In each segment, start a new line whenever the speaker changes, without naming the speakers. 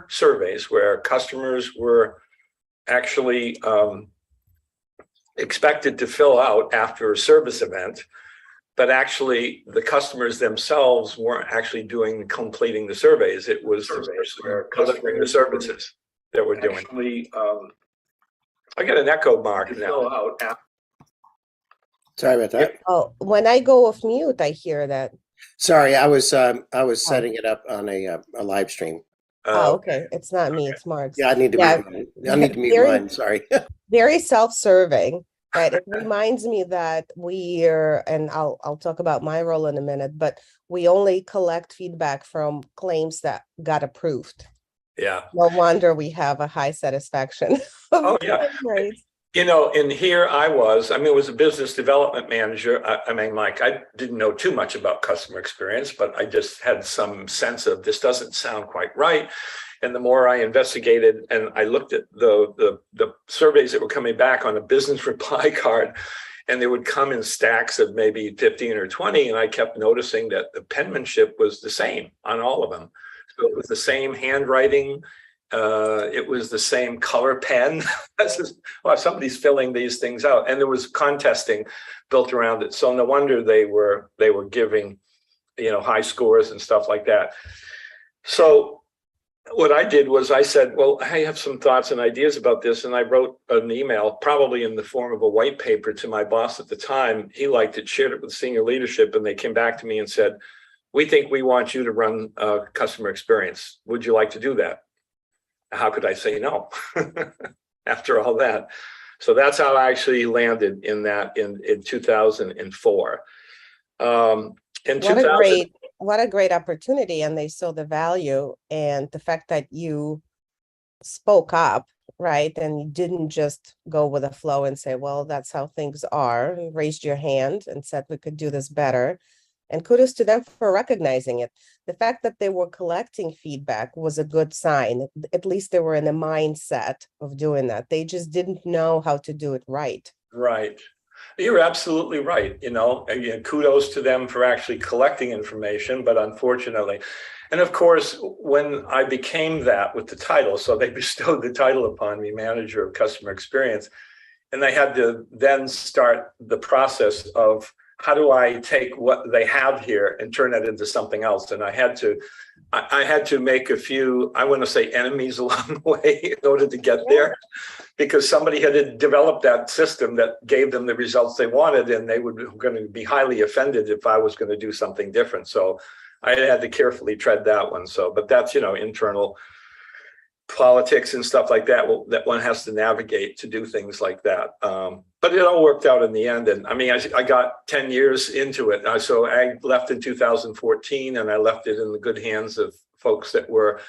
were surveys where customers were actually expected to fill out after a service event, but actually the customers themselves weren't actually completing the surveys. It was delivering the services that we're doing. I get an echo mark now.
Sorry about that.
Oh, when I go off mute, I hear that.
Sorry, I was setting it up on a live stream.
Oh, okay. It's not me, it's Mark's.
Yeah, I need to mute mine. Sorry.
Very self-serving, right? It reminds me that and I'll talk about my role in a minute, but we only collect feedback from claims that got approved.
Yeah.
No wonder we have a high satisfaction.
Oh, yeah.
Right.
You know, and here I was a business development manager. Mike, I didn't know too much about customer experience, but I just had some sense of this doesn't sound quite right. And the more I investigated and I looked at the surveys that were coming back on a business reply card, and they would come in stacks of maybe 15 or 20. And I kept noticing that the penmanship was the same on all of them. So it was the same handwriting. It was the same color pen. Well, somebody's filling these things out, and there was contesting built around it. So no wonder they were giving, high scores and stuff like that. So what I did was I said, well, I have some thoughts and ideas about this, and I wrote an email, probably in the form of a white paper, to my boss at the time. He liked it, shared it with senior leadership, and they came back to me and said, we think we want you to run customer experience. Would you like to do that? How could I say no after all that? So that's how I actually landed in that in 2004.
What a great opportunity. And they saw the value, and the fact that you spoke up, right? And you didn't just go with the flow and say, well, that's how things are. You raised your hand and said we could do this better. And kudos to them for recognizing it. The fact that they were collecting feedback was a good sign. At least they were in the mindset of doing that. They just didn't know how to do it right.
Right. You're absolutely right. Again, kudos to them for actually collecting information, but unfortunately, and of course, when I became that with the title, so they bestowed the title upon me, manager of customer experience, and they had to then start the process of, how do I take what they have here and turn that into something else? And I had to make a few, I want to say, enemies along the way in order to get there, because somebody had developed that system that gave them the results they wanted, and they were going to be highly offended if I was going to do something different. So I had to carefully tread that one. So, but that's, internal politics and stuff like that that one has to navigate to do things like that. But it all worked out in the end. And I got 10 years into it. So I left in 2014, and I left it in the good hands of folks that were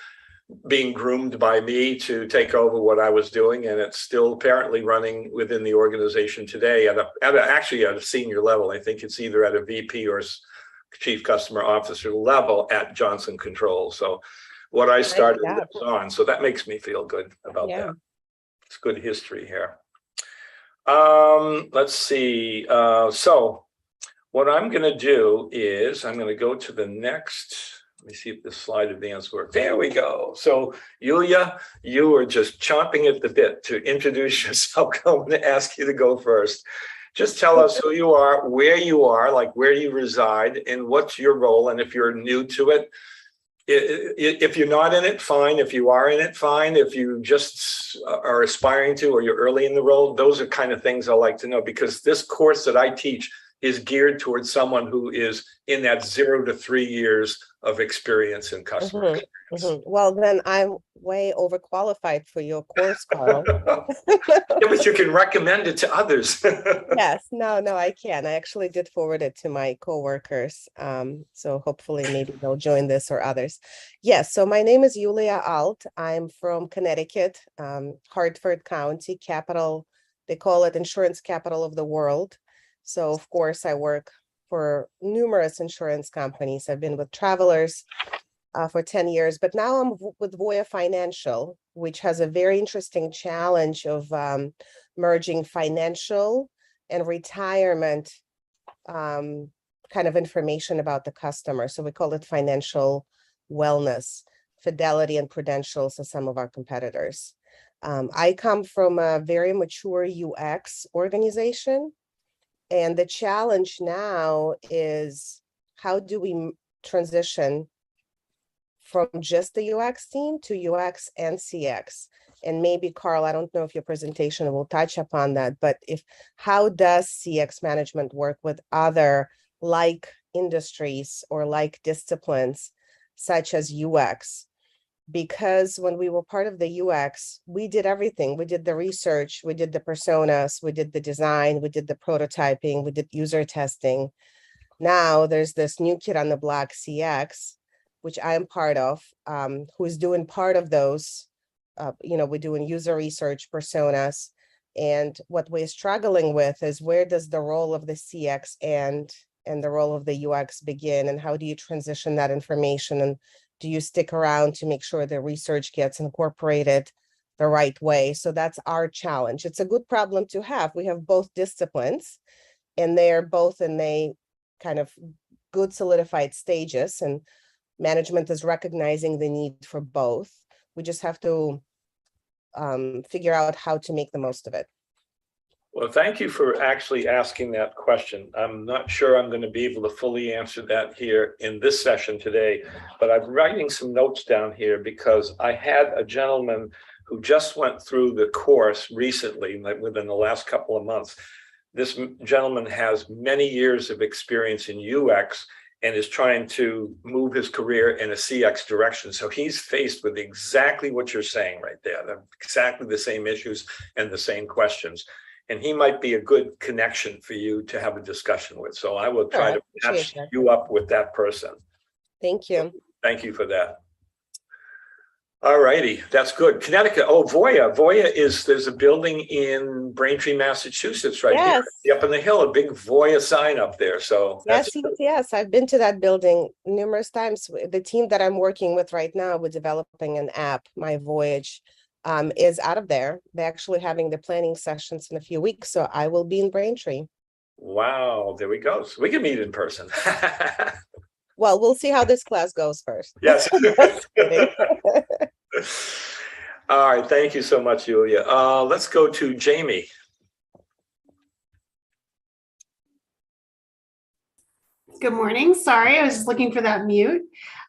being groomed by me to take over what I was doing. And it's still apparently running within the organization today actually at a senior level. I think it's either at a VP or chief customer officer level at Johnson Controls. So what I started on. So that makes me feel good about that. It's good history here. Let's see. So what I'm going to do is I'm going to go to the next. Let me see if the slide advance works. There we go. So Yulia, you are just chomping at the bit to introduce yourself. I'm going to ask you to go first. Just tell us who you are, where where you reside, and what's your role. And if you're new to it, if you're not in it, fine. If you are in it, fine. If you just are aspiring to, or you're early in the role, those are kind of things I like to know, because this course that I teach is geared towards someone who is in that 0 to 3 years of experience in customer experience.
Well, then I'm way overqualified for your course, Carl.
Yeah, but you can recommend it to others.
Yes, no, I can. I actually did forward it to my coworkers. So hopefully maybe they'll join this, or others. Yes, so my name is Yulia Alt. I'm from Connecticut, Hartford County, capital. They call it insurance capital of the world. So of course I work for numerous insurance companies. I've been with Travelers for 10 years, but now I'm with Voya Financial, which has a very interesting challenge of merging financial and retirement kind of information about the customer. So we call it financial wellness. Fidelity and Prudentials as some of our competitors. I come from a very mature UX organization, and the challenge now is how do we transition from just the UX team to UX and CX? And maybe Carl, I don't know if your presentation will touch upon that, but how does CX management work with other like industries or like disciplines such as UX? Because when we were part of the UX, we did everything. We did the research, we did the personas, we did the design, we did the prototyping, we did user testing. Now there's this new kid on the block, CX, which I am part of, who's doing part of those. We're doing user research, personas, and what we're struggling with is where does the role of the CX end and the role of the UX begin, and how do you transition that information, and do you stick around to make sure the research gets incorporated the right way? So that's our challenge. It's a good problem to have. We have both disciplines, and they're both in a kind of good solidified stages, and management is recognizing the need for both. We just have to figure out how to make the most of it.
Well, thank you for actually asking that question. I'm not sure I'm going to be able to fully answer that here in this session today, but I'm writing some notes down here because I had a gentleman who just went through the course recently, like within the last couple of months. This gentleman has many years of experience in UX and is trying to move his career in a CX direction. So he's faced with exactly what you're saying right there, exactly the same issues and the same questions. And he might be a good connection for you to have a discussion with. So I will try to match you up with that person.
Thank you.
Thank you for that. All righty, that's good. Connecticut, oh, Voya. There's a building in Braintree, Massachusetts, right here, up on the hill, a big Voya sign up there. So
yes, I've been to that building numerous times. The team that I'm working with right now with developing an app, My Voyage, is out of there. They're actually having the planning sessions in a few weeks, so I will be in Braintree. Wow,
there we go. So we can meet in person.
Well, we'll see how this class goes first.
Yes. All right, thank you so much, Julia. Let's go to Jamie.
Good morning. Sorry, I was just looking for that mute.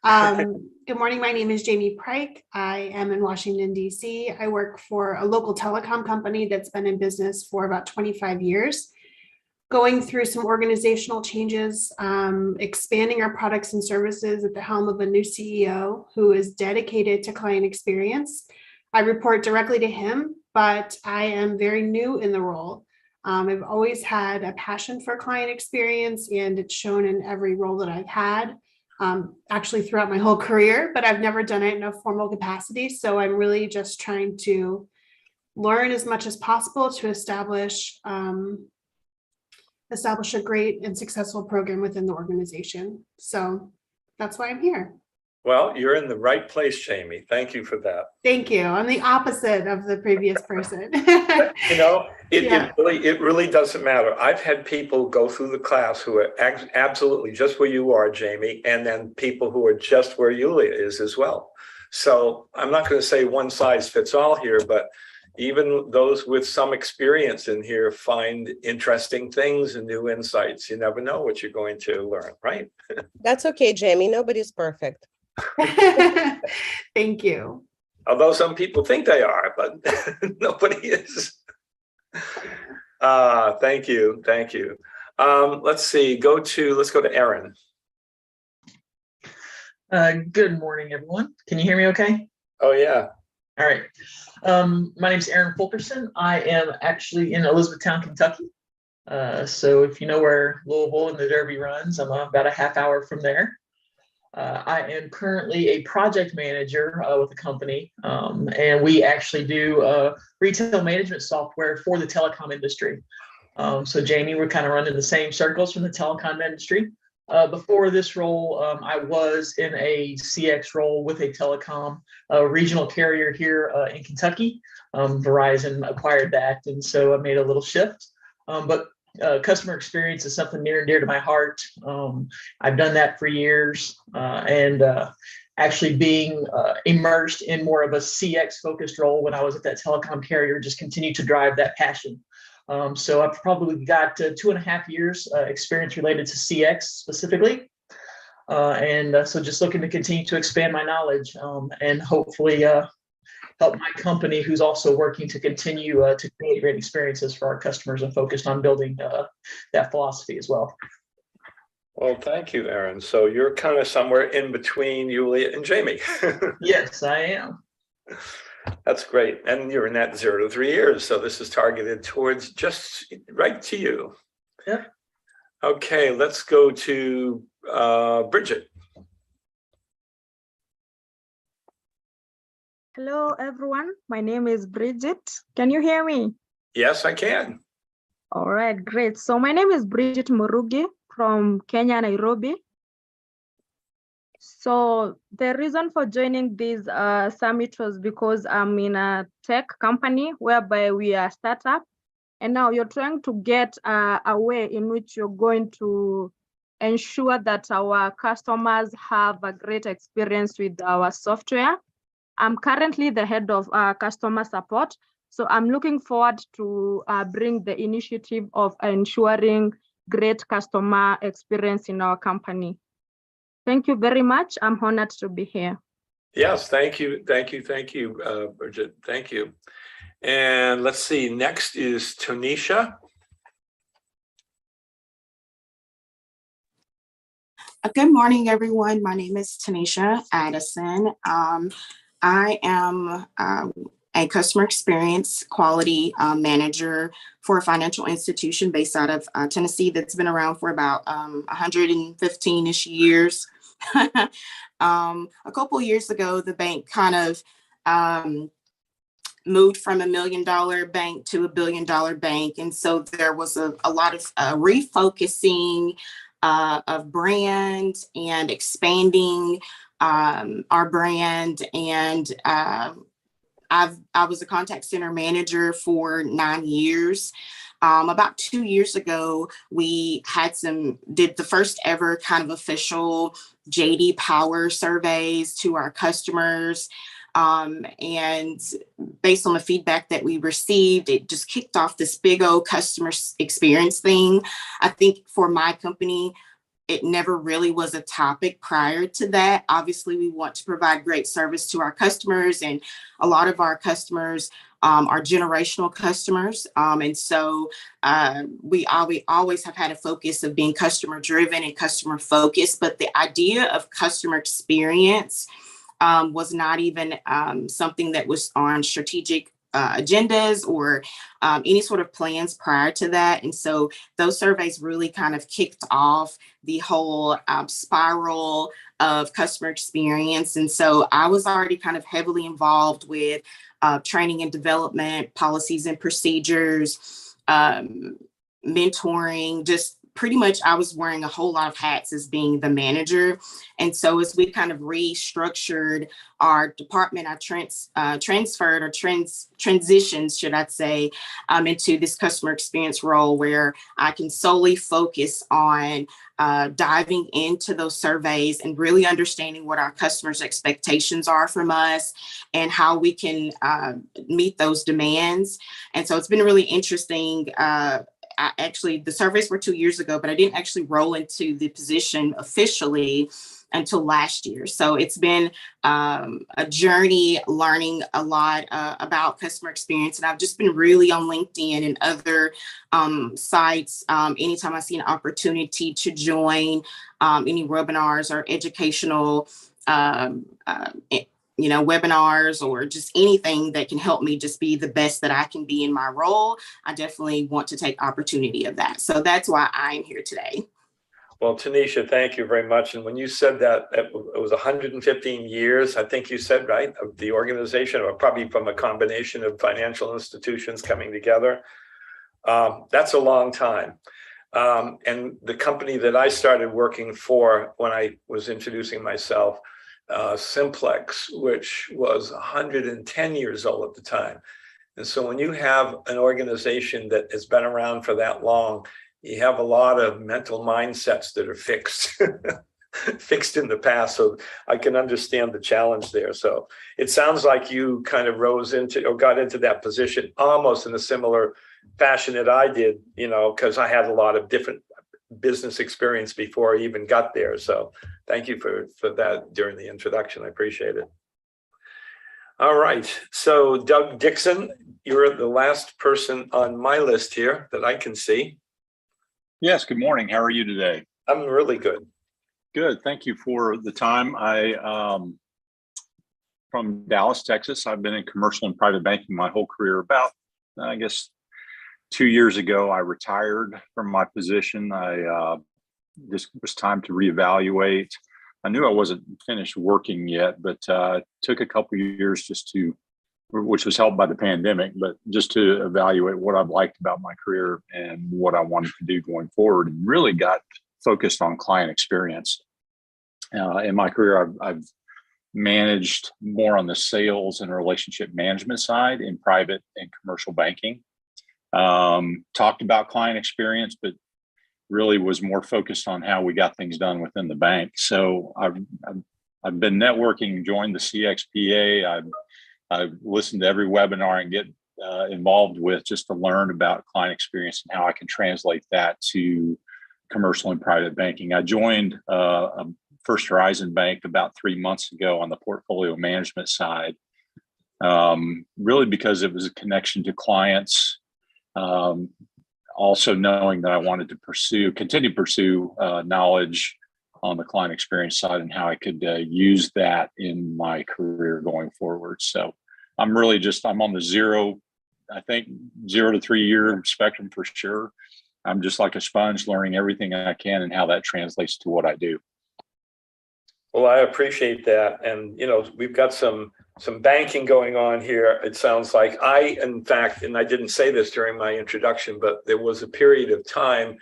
Good morning. My name is Jamie Pryke. I am in Washington, D.C. I work for a local telecom company that's been in business for about 25 years, going through some organizational changes, expanding our products and services at the helm of a new CEO who is dedicated to client experience. I report directly to him, but I am very new in the role. I've always had a passion for client experience, and it's shown in every role that I've had, actually throughout my whole career, but I've never done it in a formal capacity. So I'm really just trying to learn as much as possible to establish a great and successful program within the organization. So that's why I'm here.
Well, you're in the right place, Jamie. Thank you for that.
Thank you. I'm the opposite of the previous person.
It really doesn't matter. I've had people go through the class who are absolutely just where you are, Jamie, and then people who are just where Yulia is as well. So I'm not going to say one size fits all here, but even those with some experience in here find interesting things and new insights. You never know what you're going to learn, right?
That's okay, Jamie. Nobody's perfect.
Thank you.
Although some people think they are, but nobody is. Thank you. Let's go to Erin.
Good morning, everyone. Can you hear me okay?
Oh, yeah.
All right. My name is Aaron Fulkerson. I am actually in Elizabethtown, Kentucky. So if you know where Louisville and the Derby runs, I'm about a half hour from there. I am currently a project manager with a company, and we actually do retail management software for the telecom industry. So Jamie, we're kind of running the same circles from the telecom industry. Before this role, I was in a CX role with a telecom regional carrier here in Kentucky. Verizon acquired that, and so I made a little shift. But customer experience is something near and dear to my heart. I've done that for years, and actually being immersed in more of a CX focused role when I was at that telecom carrier, just continue to drive that passion. So I've probably got 2.5 years experience related to CX specifically. So just looking to continue to expand my knowledge and hopefully help my company, who's also working to continue to create great experiences for our customers and focused on building that philosophy as well.
Well, thank you, Aaron. So you're kind of somewhere in between Yulia and Jamie.
Yes, I am.
That's great. And you're in that 0 to 3 years. So this is targeted towards just right to you.
Yep.
Okay, let's go to Bridget.
Hello, everyone. My name is Bridget. Can you hear me?
Yes, I can.
All right, great. So my name is Bridget Murugi from Kenya, Nairobi. So the reason for joining this summit was because I'm in a tech company whereby we are a startup. And now you're trying to get a way in which you're going to ensure that our customers have a great experience with our software. I'm currently the head of customer support. So I'm looking forward to bring the initiative of ensuring great customer experience in our company. Thank you very much. I'm honored to be here.
Yes, thank you, Bridget. Thank you. And let's see, next is Tanisha.
Good morning, everyone. My name is Tanisha Addison. I am a customer experience quality manager for a financial institution based out of Tennessee that's been around for about 115-ish years. A couple years ago, the bank kind of moved from $1 million bank to $1 billion bank. And so there was a lot of refocusing of brand and expanding our brand. And I was a contact center manager for 9 years. About 2 years ago, we did the first ever kind of official J.D. Power surveys to our customers. And based on the feedback that we received, it just kicked off this big old customer experience thing. I think for my company, it never really was a topic prior to that. Obviously, we want to provide great service to our customers, and a lot of our customers are generational customers. And so we always have had a focus of being customer driven and customer focused, but the idea of customer experience was not even something that was on strategic agendas or any sort of plans prior to that. And so those surveys really kind of kicked off the whole spiral of customer experience. And so I was already kind of heavily involved with training and development, policies and procedures, mentoring, just pretty much I was wearing a whole lot of hats as being the manager. And so as we kind of restructured our department, I transitioned, should I say, into this customer experience role where I can solely focus on diving into those surveys and really understanding what our customers' expectations are from us and how we can meet those demands. And so it's been really interesting. The surveys were 2 years ago, but I didn't actually roll into the position officially until last year. So it's been a journey learning a lot about customer experience. And I've just been really on LinkedIn and other sites. Anytime I see an opportunity to join any webinars or educational webinars or just anything that can help me just be the best that I can be in my role, I definitely want to take opportunity of that. So that's why I'm here today.
Well, Tanisha, thank you very much. And when you said that it was 115 years, I think you said, right, of the organization, or probably from a combination of financial institutions coming together. That's a long time. And the company that I started working for when I was introducing myself, Simplex, which was 110 years old at the time. And so when you have an organization that has been around for that long, you have a lot of mental mindsets that are fixed. fixed in the past, so I can understand the challenge there. So it sounds like you kind of rose into or got into that position almost in a similar fashion that I did, because I had a lot of different business experience before I even got there. So thank you for that during the introduction. I appreciate it. All right. So Doug Dixon, you're the last person on my list here that I can see.
Yes, good morning. How are you today?
I'm really good.
Good. Thank you for the time. From Dallas, Texas. I've been in commercial and private banking my whole career. About, I guess, 2 years ago, I retired from my position. This was time to reevaluate. I knew I wasn't finished working yet, but took a couple of years which was helped by the pandemic, but just to evaluate what I've liked about my career and what I wanted to do going forward, and really got focused on client experience. In my career, I've managed more on the sales and relationship management side in private and commercial banking. Talked about client experience, but really was more focused on how we got things done within the bank. So I've been networking, joined the CXPA. I've listened to every webinar and get involved with just to learn about client experience and how I can translate that to commercial and private banking. I joined First Horizon Bank about 3 months ago on the portfolio management side, really because it was a connection to clients. Also knowing that I wanted to continue to pursue knowledge on the client experience side and how I could use that in my career going forward. So I'm really I'm on the 0 to 3 year spectrum for sure. I'm just like a sponge, learning everything I can and how that translates to what I do.
Well, I appreciate that. And, we've got some banking going on here. It sounds like in fact, and I didn't say this during my introduction, but there was a period of time,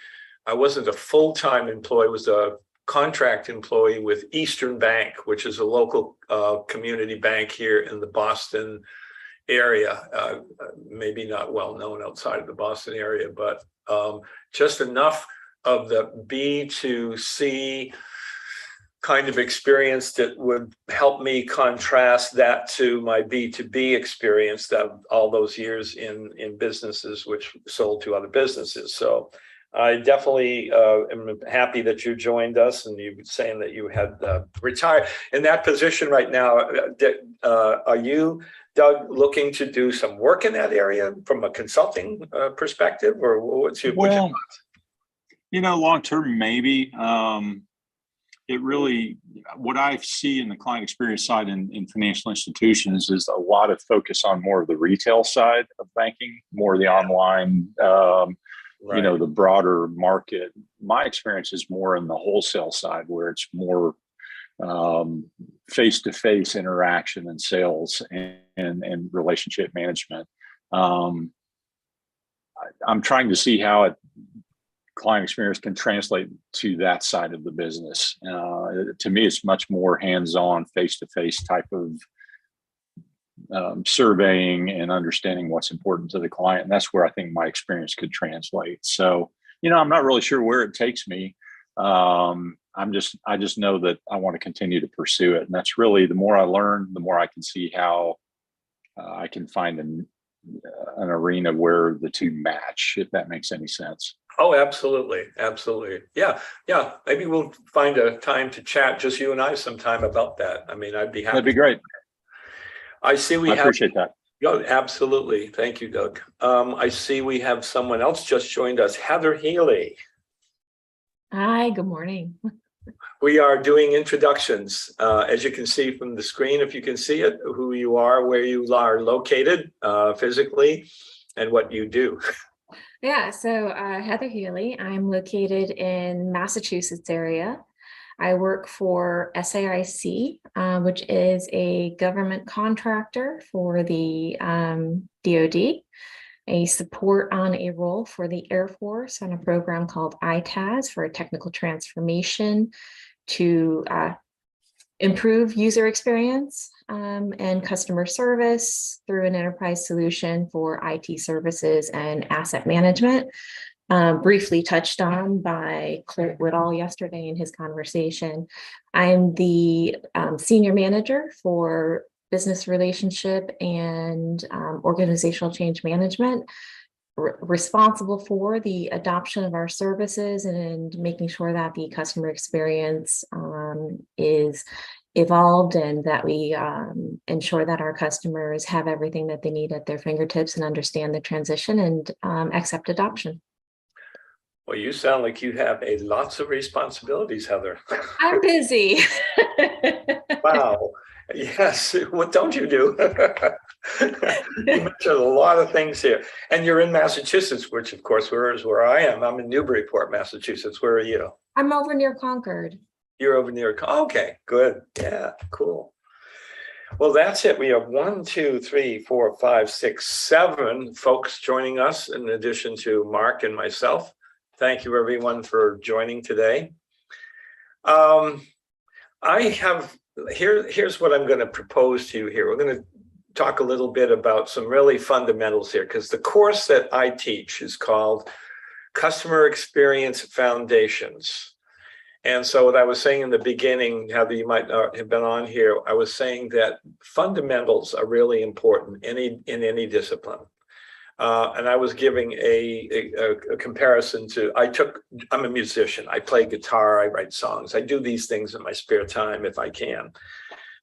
I wasn't a full-time employee, was a contract employee with Eastern Bank, which is a local community bank here in the Boston area. Maybe not well known outside of the Boston area, but just enough of the B2C kind of experience that would help me contrast that to my B2B experience that all those years in businesses which sold to other businesses. So I definitely am happy that you joined us, and you were saying that you had retired in that position right now. Are you, Doug, looking to do some work in that area from a consulting perspective, or what's your thoughts?
Long term, maybe. It really, what I see in the client experience side in financial institutions is a lot of focus on more of the retail side of banking, more of the online,
Right.
The broader market. My experience is more in the wholesale side, where it's more face-to-face interaction and sales and relationship management. I'm trying to see how client experience can translate to that side of the business. To me, it's much more hands-on, face-to-face type of surveying and understanding what's important to the client. And that's where I think my experience could translate. So, I'm not really sure where it takes me. I just know that I want to continue to pursue it. And that's really, the more I learn, the more I can see how I can find an arena where the two match, if that makes any sense.
Oh, absolutely. Absolutely. Yeah. Maybe we'll find a time to chat, just you and I, sometime about that. I mean, I'd be happy.
That'd be great.
I see
I appreciate that.
Oh, absolutely. Thank you, Doug. I see we have someone else just joined us, Heather Healy.
Hi, good morning.
We are doing introductions. As you can see from the screen, if you can see it, who you are, where you are located physically, and what you do.
Yeah, so Heather Healy, I'm located in Massachusetts area. I work for SAIC, which is a government contractor for the DoD. I support on a role for the Air Force on a program called ITAS for a technical transformation to improve user experience and customer service through an enterprise solution for IT services and asset management. briefly touched on by Clint Whitall yesterday in his conversation. I'm the senior manager for business relationship and organizational change management, responsible for the adoption of our services and making sure that the customer experience is evolved and that we ensure that our customers have everything that they need at their fingertips and understand the transition and accept adoption.
Well, you sound like you have lots of responsibilities, Heather.
I'm busy.
Wow. Yes. What don't you do? You mentioned a lot of things here. And you're in Massachusetts, which of course is where I am. I'm in Newburyport, Massachusetts. Where are you?
I'm over near Concord.
You're over near. Okay, good. Yeah, cool. Well, that's it. We have 1, 2, 3, 4, 5, 6, 7 folks joining us in addition to Mark and myself. Thank you, everyone, for joining today. Here's what I'm going to propose to you here. We're going to talk a little bit about some really fundamentals here, because the course that I teach is called Customer Experience Foundations. And so what I was saying in the beginning, Heather, you might not have been on here, I was saying that fundamentals are really important in any discipline. And I was giving a comparison to, I'm a musician. I play guitar, I write songs. I do these things in my spare time if I can.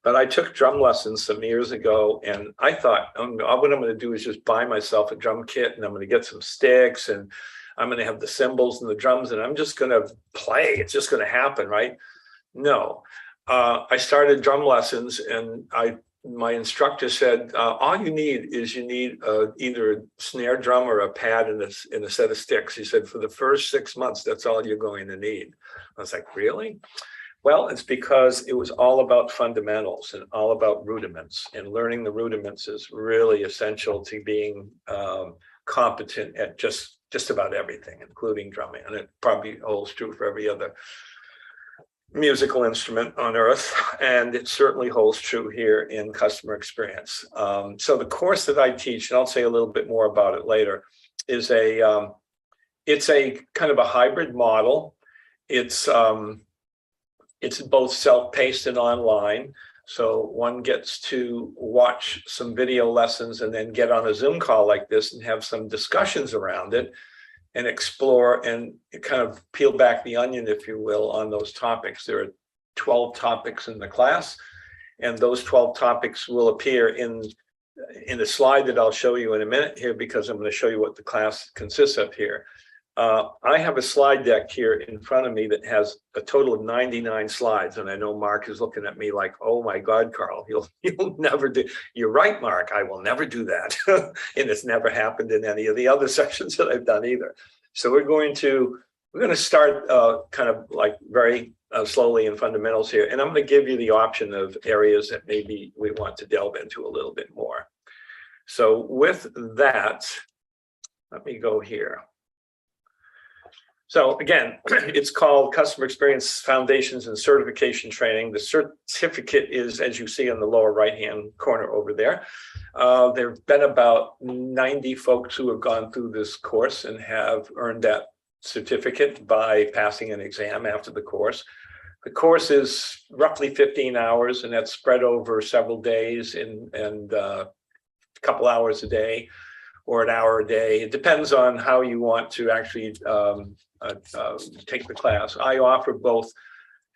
But I took drum lessons some years ago, and I thought, what I'm going to do is just buy myself a drum kit, and I'm going to get some sticks, and I'm going to have the cymbals and the drums, and I'm just going to play. It's just going to happen, right? No. I started drum lessons, and my instructor said, all you need is either a snare drum or a pad and a set of sticks. He said, for the first 6 months, that's all you're going to need. I was like, really? Well, it's because it was all about fundamentals and all about rudiments, and learning the rudiments is really essential to being competent at just about everything, including drumming. And it probably holds true for every other musical instrument on earth, and it certainly holds true here in customer experience. So the course that I teach, and I'll say a little bit more about it later, is it's a kind of a hybrid model. It's both self-paced and online. So one gets to watch some video lessons and then get on a Zoom call like this and have some discussions around it and explore and kind of peel back the onion, if you will, on those topics. There are 12 topics in the class, and those 12 topics will appear in a slide that I'll show you in a minute here, because I'm going to show you what the class consists of here. I have a slide deck here in front of me that has a total of 99 slides. And I know Mark is looking at me like, oh my God, Carl, you'll never do. You're right, Mark, I will never do that. And it's never happened in any of the other sessions that I've done either. So we're going to start kind of like very slowly in fundamentals here. And I'm going to give you the option of areas that maybe we want to delve into a little bit more. So with that, let me go here. So again, it's called Customer Experience Foundations and Certification Training. The certificate is, as you see in the lower right-hand corner over there. There have been about 90 folks who have gone through this course and have earned that certificate by passing an exam after the course. The course is roughly 15 hours, and that's spread over several days and a couple hours a day or an hour a day. It depends on how you want to actually take the class. I offer both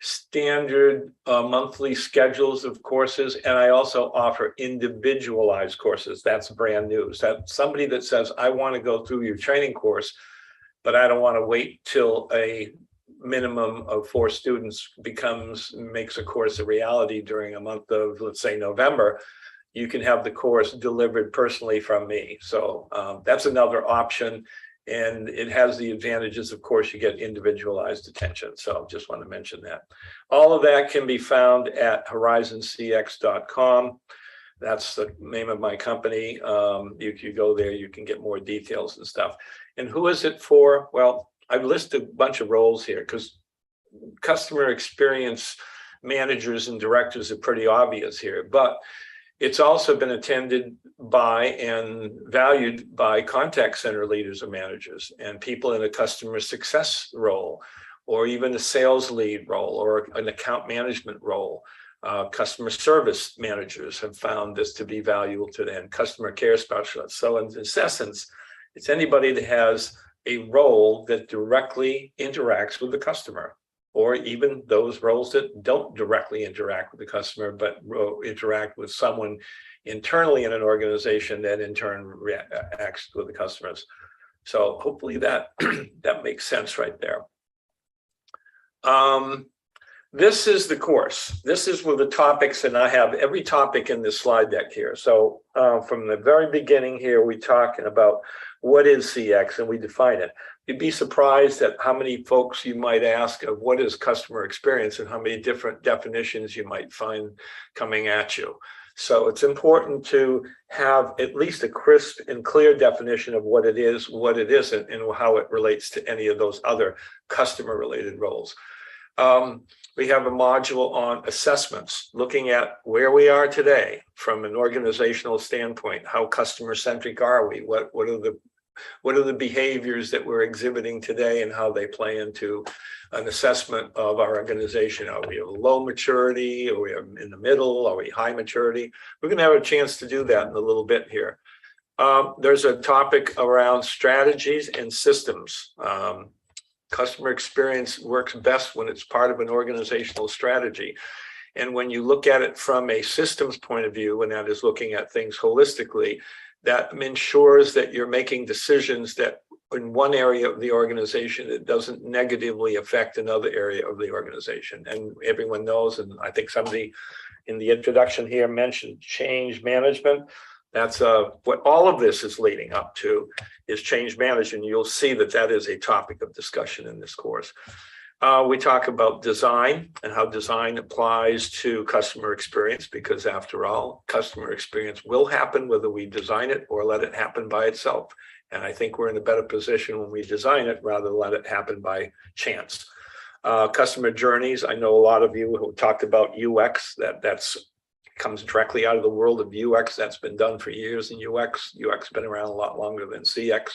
standard monthly schedules of courses, and I also offer individualized courses. That's brand new. So that's somebody that says, I want to go through your training course, but I don't want to wait till a minimum of 4 students makes a course a reality during a month of, let's say, November. You can have the course delivered personally from me. So that's another option. And it has the advantages, of course, you get individualized attention. So just want to mention that. All of that can be found at horizoncx.com. That's the name of my company. You go there, you can get more details and stuff. And who is it for? Well, I've listed a bunch of roles here because customer experience managers and directors are pretty obvious here. But It's also been attended by and valued by contact center leaders or managers and people in a customer success role, or even a sales lead role or an account management role. Customer service managers have found this to be valuable to them, customer care specialists. So in essence, it's anybody that has a role that directly interacts with the customer, or even those roles that don't directly interact with the customer, but interact with someone internally in an organization that in turn acts with the customers. So hopefully that that makes sense right there. This is the course. This is where the topics, and I have every topic in this slide deck here. So from the very beginning here, we talking about what is CX and we define it. You'd be surprised at how many folks you might ask of what is customer experience and how many different definitions you might find coming at you. So it's important to have at least a crisp and clear definition of what it is, what it isn't, and how it relates to any of those other customer related roles. We have a module on assessments, looking at where we are today from an organizational standpoint. How customer centric are we? What are the behaviors that we're exhibiting today and how they play into an assessment of our organization? Are we low maturity? Are we in the middle? Are we high maturity? We're going to have a chance to do that in a little bit here. There's a topic around strategies and systems. Customer experience works best when it's part of an organizational strategy. And when you look at it from a systems point of view, and that is looking at things holistically, that ensures that you're making decisions that in one area of the organization, it doesn't negatively affect another area of the organization. And everyone knows, and I think somebody in the introduction here mentioned change management. That's what all of this is leading up to, is change management. You'll see that that is a topic of discussion in this course. We talk about design and how design applies to customer experience, because after all, customer experience will happen whether we design it or let it happen by itself. And I think we're in a better position when we design it rather than let it happen by chance. Customer journeys. I know a lot of you who talked about UX, that's comes directly out of the world of UX. That's been done for years in UX. UX been around a lot longer than CX.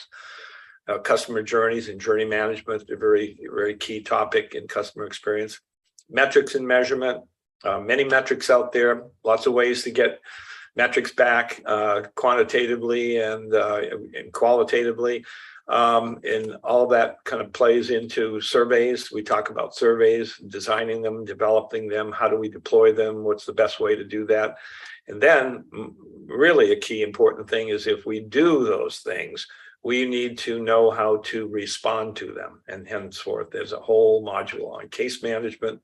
Customer journeys and journey management, a very, very key topic in customer experience. Metrics and measurement, many metrics out there, lots of ways to get metrics back quantitatively and qualitatively. And all that kind of plays into surveys. We talk about surveys, designing them, developing them. How do we deploy them? What's the best way to do that? And then really a key important thing is if we do those things, we need to know how to respond to them. And henceforth, there's a whole module on case management.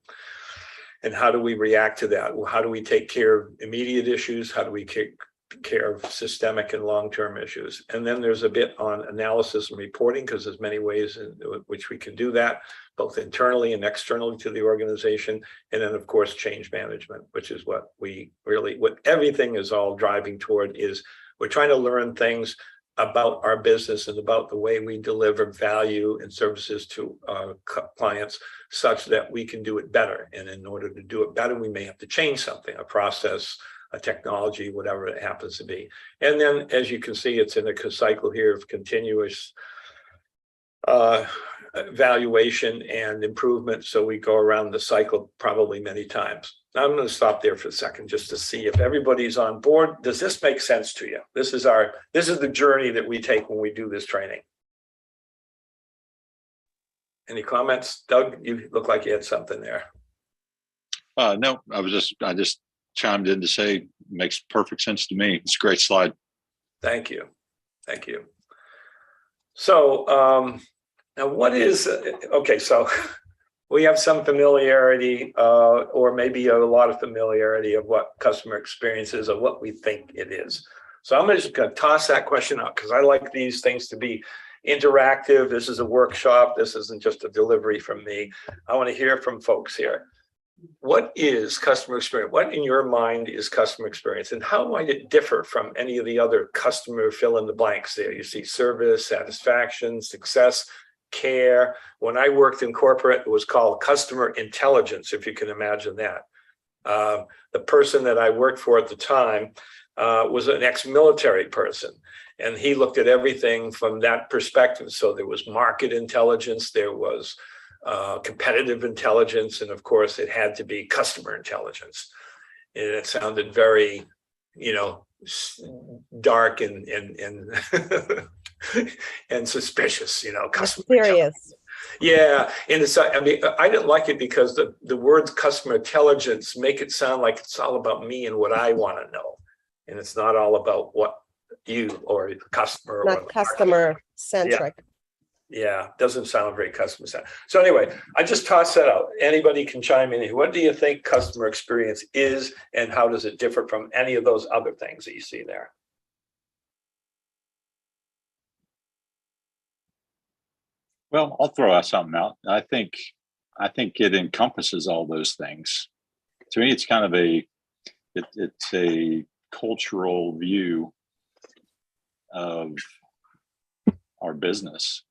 And how do we react to that? Well, how do we take care of immediate issues? How do we take care of systemic and long-term issues? And then there's a bit on analysis and reporting, because there's many ways in which we can do that, both internally and externally to the organization. And then of course, change management, which is what what everything is all driving toward, is we're trying to learn things about our business and about the way we deliver value and services to clients such that we can do it better. And in order to do it better, we may have to change something, a process, a technology, whatever it happens to be. And then, as you can see, it's in a cycle here of continuous evaluation and improvement. So we go around the cycle probably many times. Now I'm going to stop there for a second just to see if everybody's on board. Does this make sense to you? This is the journey that we take when we do this training. Any comments? Doug, you look like you had something there.
No, I just chimed in to say makes perfect sense to me. It's a great slide.
Thank you. Thank you. So now what is, okay, so we have some familiarity or maybe a lot of familiarity of what customer experience is or what we think it is. So I'm just going to toss that question out because I like these things to be interactive. This is a workshop. This isn't just a delivery from me. I want to hear from folks here. What is customer experience? What in your mind is customer experience, and how might it differ from any of the other customer fill in the blanks there? You see service, satisfaction, success, care. When I worked in corporate, it was called customer intelligence, if you can imagine that. The person that I worked for at the time was an ex-military person. And he looked at everything from that perspective. So there was market intelligence, there was competitive intelligence, and of course, it had to be customer intelligence. And it sounded very, dark and and suspicious, customer intelligence.
Serious.
Yeah, and it's, I mean, I didn't like it because the words customer intelligence make it sound like it's all about me and what I want to know. And it's not all about what you or the customer or
Not
the
customer centric.
yeah, doesn't sound very customer centric. So anyway, I just tossed that out. Anybody can chime in here. What do you think customer experience is, and how does it differ from any of those other things that you see there?
Well, I'll throw out something out. I think it encompasses all those things. To me, it's kind of it's a cultural view of our business.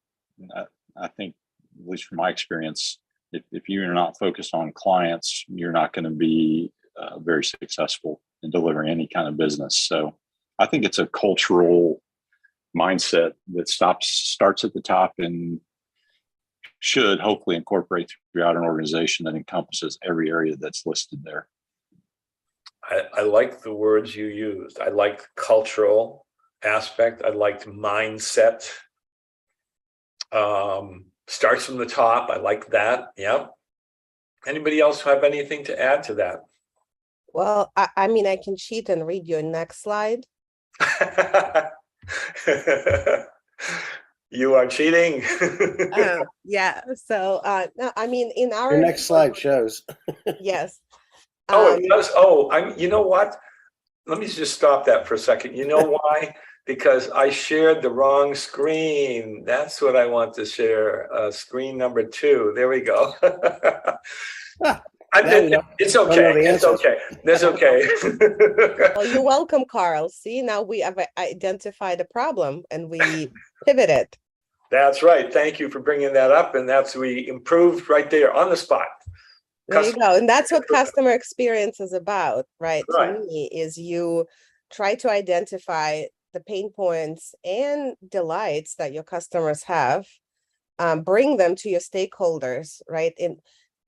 I think, at least from my experience, if you're not focused on clients, you're not going to be very successful in delivering any kind of business. So I think it's a cultural mindset that starts at the top and should hopefully incorporate throughout an organization that encompasses every area that's listed there.
I like the words you used. I like cultural aspect. I liked mindset. Starts from the top. I like that. Yeah. Anybody else have anything to add to that?
Well, I mean, I can cheat and read your next slide.
You are cheating.
Yeah. So, no, I mean, in our
Your next slide shows.
yes.
Oh, it does. Oh, you know what? Let me just stop that for a second. You know why? Because I shared the wrong screen. That's what I want to share. Screen number 2. There we go. It's okay. It's okay. That's okay.
Well, you're welcome, Carl. See, now we have identified a problem and we pivoted.
That's right. Thank you for bringing that up. And we improved right there on the spot.
There you go. And that's what customer experience is about, right?
Right.
To me, is you try to identify the pain points and delights that your customers have, bring them to your stakeholders, right?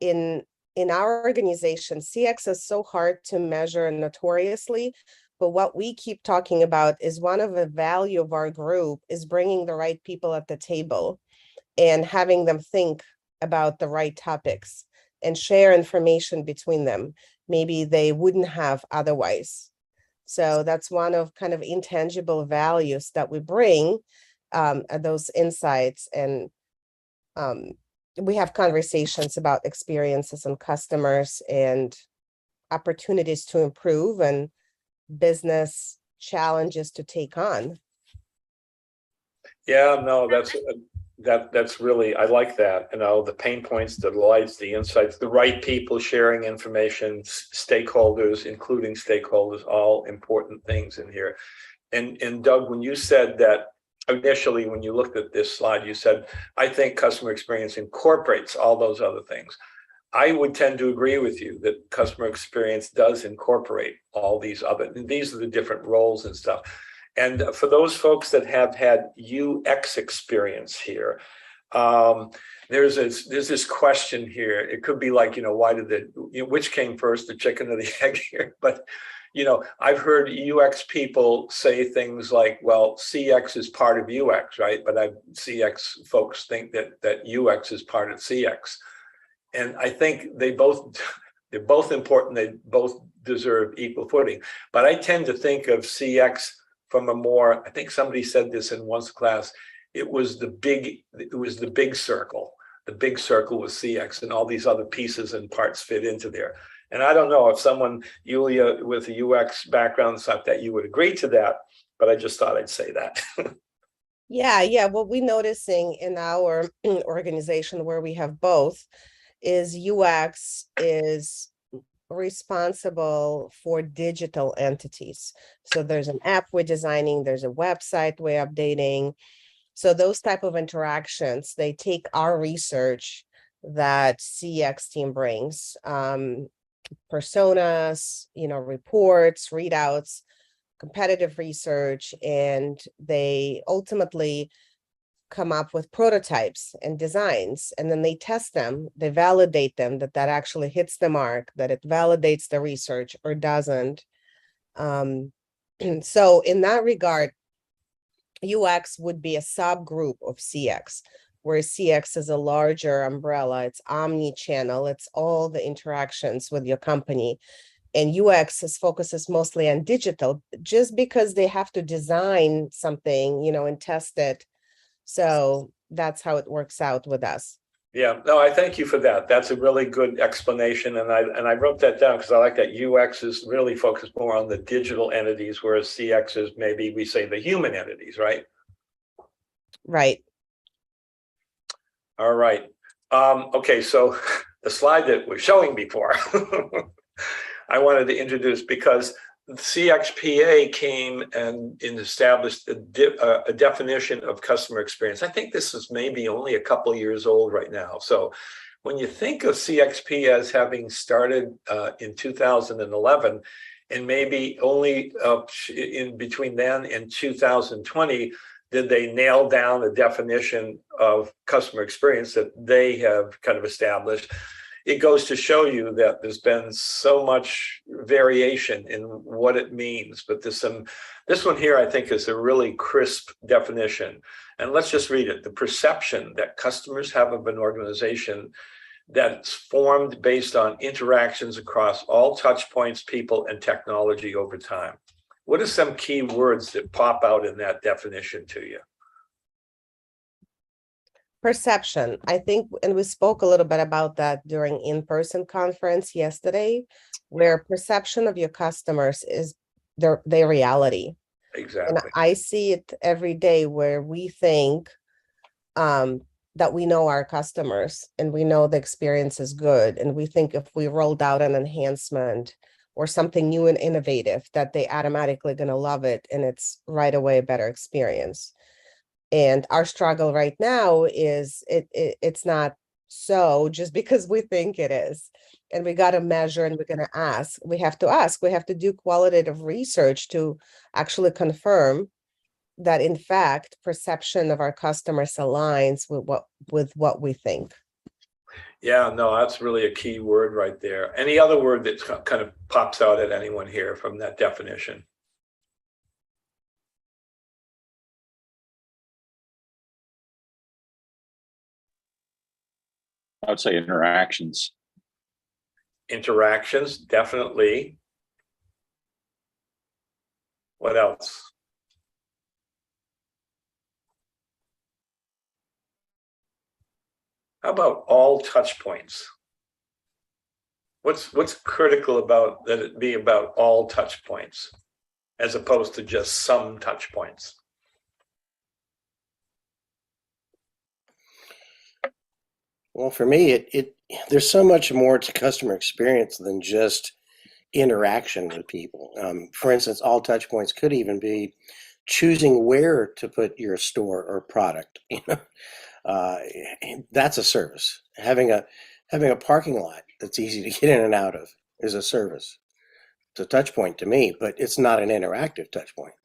In our organization, CX is so hard to measure notoriously, but what we keep talking about is one of the value of our group is bringing the right people at the table and having them think about the right topics and share information between them. Maybe they wouldn't have otherwise. So that's one of kind of intangible values that we bring, those insights, and we have conversations about experiences and customers and opportunities to improve and business challenges to take on.
Yeah, no, that's really, I like that. The pain points, the delights, the insights, the right people sharing information, stakeholders, including stakeholders, all important things in here. And Doug, when you said that initially, when you looked at this slide, you said, I think customer experience incorporates all those other things. I would tend to agree with you that customer experience does incorporate all these are the different roles and stuff. And for those folks that have had UX experience here, there's this question here. It could be like, why did which came first, the chicken or the egg here? But I've heard UX people say things like, well, CX is part of UX, right? But CX folks think that UX is part of CX. And I think they're both important. They both deserve equal footing. But I tend to think of CX from I think somebody said this in one's class, it was the big circle. The big circle was CX, and all these other pieces and parts fit into there. And I don't know if someone, Yulia, with a UX background and stuff, that you would agree to that, but I just thought I'd say that.
Yeah. What we're noticing in our organization where we have both is UX is responsible for digital entities. So there's an app we're designing, there's a website we're updating. So those type of interactions, they take our research that CX team brings, personas, reports, readouts, competitive research, and they ultimately come up with prototypes and designs, and then they test them, they validate them, that actually hits the mark, that it validates the research or doesn't. So in that regard, UX would be a subgroup of CX, where CX is a larger umbrella. It's omni-channel. It's all the interactions with your company. And UX focuses mostly on digital, just because they have to design something, and test it. So that's how it works out with us.
Yeah, no, I thank you for that. That's a really good explanation. And I wrote that down because I like that UX is really focused more on the digital entities, whereas CX is maybe we say the human entities, right?
Right.
All right. Okay, so the slide that we're showing before, I wanted to introduce because CXPA came and established a definition of customer experience. I think this is maybe only a couple years old right now. So when you think of CXP as having started in 2011, and maybe only in between then and 2020, did they nail down the definition of customer experience that they have kind of established. It goes to show you that there's been so much variation in what it means. But this one here, I think, is a really crisp definition. And let's just read it. The perception that customers have of an organization that's formed based on interactions across all touch points, people, and technology over time. What are some key words that pop out in that definition to you?
Perception, I think, and we spoke a little bit about that during in-person conference yesterday, where perception of your customers is their reality.
Exactly.
And I see it every day where we think that we know our customers and we know the experience is good. And we think if we rolled out an enhancement or something new and innovative, that they automatically going to love it and it's right away a better experience. And our struggle right now is it's not so just because we think it is. And we got to measure and we're going to ask. We have to do qualitative research to actually confirm that, in fact, perception of our customers aligns with what we think.
Yeah, no, that's really a key word right there. Any other word that kind of pops out at anyone here from that definition?
I would say interactions.
Interactions, definitely. What else? How about all touch points? What's critical about that it be about all touch points as opposed to just some touch points?
Well, for me, there's so much more to customer experience than just interaction with people. For instance, all touch points could even be choosing where to put your store or product. That's a service. Having a parking lot that's easy to get in and out of is a service. It's a touch point to me, but it's not an interactive touch point.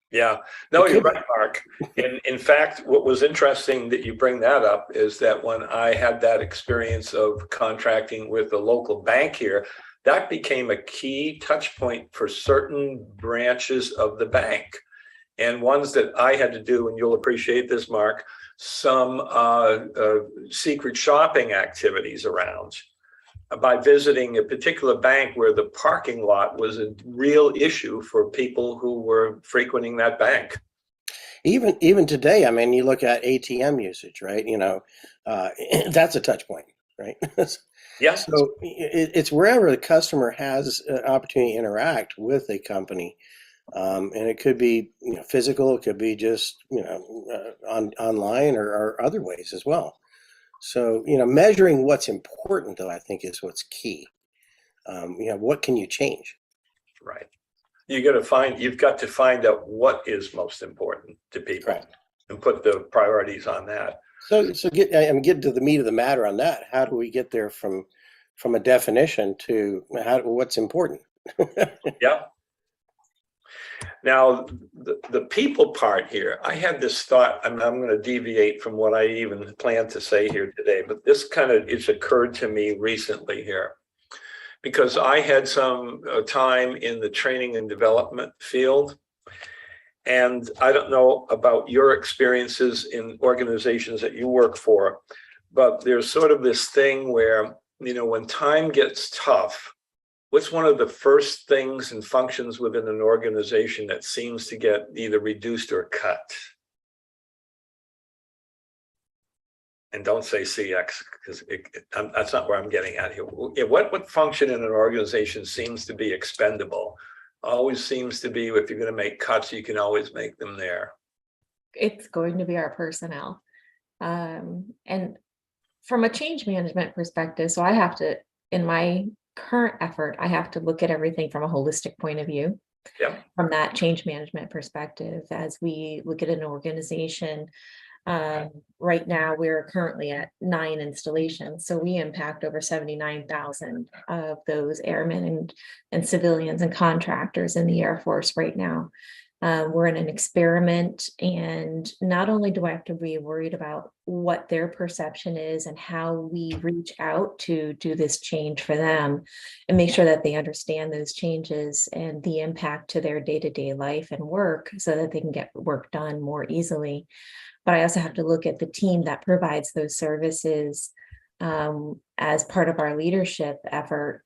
Yeah, no, you're right, Mark. In fact, what was interesting that you bring that up is that when I had that experience of contracting with a local bank here, that became a key touch point for certain branches of the bank. And ones that I had to do, and you'll appreciate this, Mark, some secret shopping activities around by visiting a particular bank where the parking lot was a real issue for people who were frequenting that bank.
Even today, I mean, you look at ATM usage, right? That's a touch point, right?
Yeah.
So it's wherever the customer has an opportunity to interact with a company. And it could be physical, it could be just online or other ways as well. So measuring what's important, though, I think is what's key. What can you change?
Right. You've got to find out what is most important to people, right, and put the priorities on that.
So getting to the meat of the matter on that. How do we get there from from a definition to what's important.
Yeah. Now, the people part here, I had this thought, and I'm going to deviate from what I even planned to say here today, but this kind of, it's occurred to me recently here, because I had some time in the training and development field. And I don't know about your experiences in organizations that you work for, but there's sort of this thing where, you know, when time gets tough, what's one of the first things and functions within an organization that seems to get either reduced or cut? And don't say CX, because that's not where I'm getting at here. What function in an organization seems to be expendable? Always seems to be, if you're going to make cuts, you can always make them there.
It's going to be our personnel. And from a change management perspective, so I have to, in my current effort, I have to look at everything from a holistic point of view.
Yeah.
From that change management perspective, as we look at an organization, right now we're currently at 9 installations, so we impact over 79,000 of those airmen and civilians and contractors in the Air Force right now. We're in an experiment, and not only do I have to be worried about what their perception is and how we reach out to do this change for them and make sure that they understand those changes and the impact to their day-to-day life and work so that they can get work done more easily. But I also have to look at the team that provides those services as part of our leadership effort.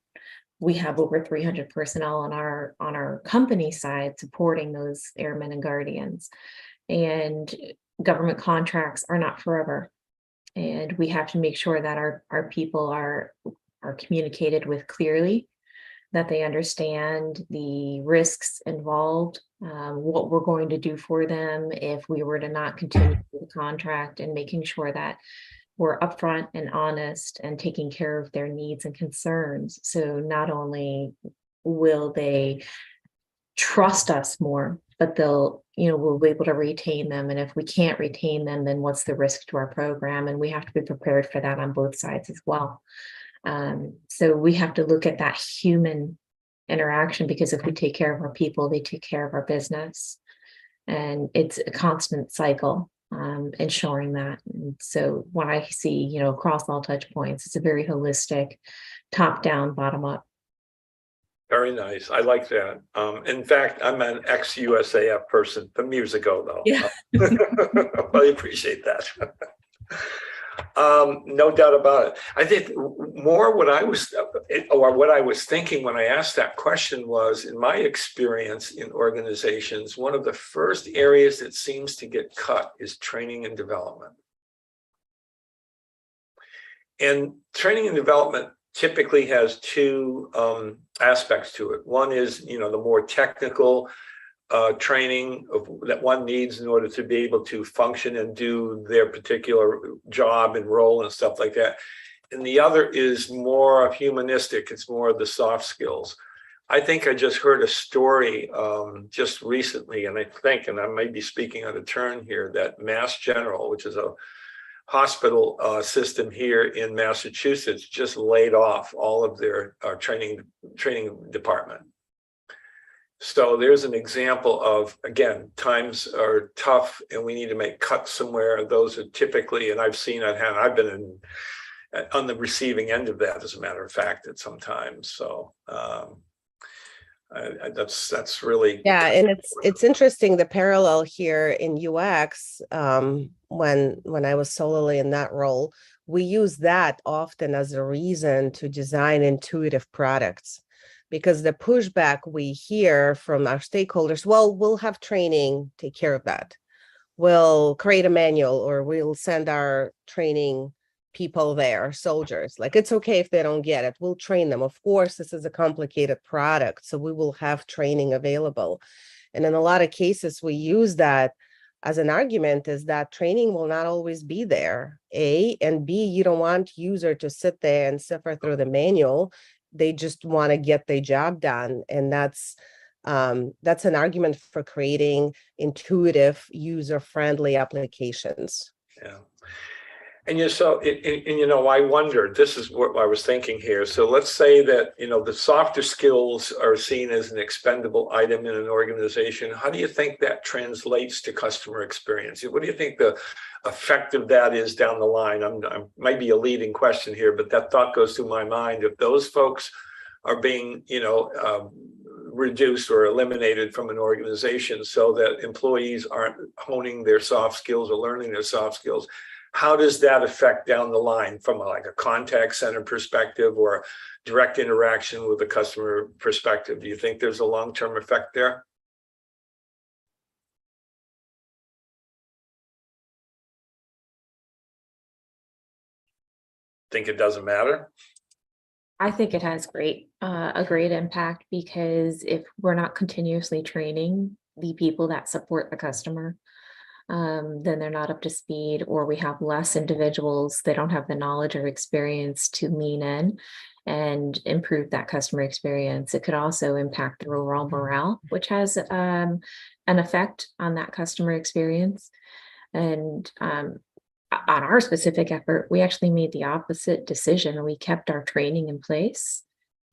We have over 300 personnel on our company side supporting those airmen and guardians. And government contracts are not forever. And we have to make sure that our people are communicated with clearly, that they understand the risks involved, what we're going to do for them if we were to not continue the contract, and making sure that we're upfront and honest and taking care of their needs and concerns. So not only will they trust us more, but we'll be able to retain them. And if we can't retain them, then what's the risk to our program? And we have to be prepared for that on both sides as well. So we have to look at that human interaction, because if we take care of our people, they take care of our business. And it's a constant cycle. Ensuring that. And so when I see, across all touch points, it's a very holistic, top down, bottom up.
Very nice. I like that. In fact, I'm an ex-USAF person from years ago, though.
Yeah.
I appreciate that. No doubt about it. I think more what I was thinking when I asked that question was, in my experience in organizations, one of the first areas that seems to get cut is training and development. And training and development typically has two aspects to it. One is, the more technical training that one needs in order to be able to function and do their particular job and role and stuff like that. And the other is more humanistic. It's more of the soft skills. I think I just heard a story just recently, and I may be speaking out of turn here, that Mass General, which is a hospital system here in Massachusetts, just laid off all of their training department. So there's an example of, again, times are tough and we need to make cuts somewhere. Those are typically, and I've seen it happen. I've been on the receiving end of that, as a matter of fact, at some times. So that's really.
Yeah, and it's interesting, the parallel here in UX. When I was solely in that role, we use that often as a reason to design intuitive products. Because the pushback we hear from our stakeholders, well, we'll have training, take care of that. We'll create a manual, or we'll send our training people there, soldiers. Like, it's okay if they don't get it. We'll train them. Of course, this is a complicated product, so we will have training available. And in a lot of cases, we use that as an argument, is that training will not always be there, A, and B, you don't want user to sit there and suffer through the manual. They just want to get their job done. And that's an argument for creating intuitive, user-friendly applications.
Yeah. And I wondered, this is what I was thinking here. So let's say that, the softer skills are seen as an expendable item in an organization. How do you think that translates to customer experience? What do you think the effect of that is down the line? I might be a leading question here, but that thought goes through my mind. If those folks are being, reduced or eliminated from an organization so that employees aren't honing their soft skills or learning their soft skills, how does that affect down the line from a contact center perspective or direct interaction with a customer perspective? Do you think there's a long-term effect there? Think it doesn't matter?
I think it has a great impact, because if we're not continuously training the people that support the customer, then they're not up to speed, or we have less individuals. They don't have the knowledge or experience to lean in and improve that customer experience. It could also impact their overall morale, which has an effect on that customer experience. And on our specific effort, we actually made the opposite decision. We kept our training in place.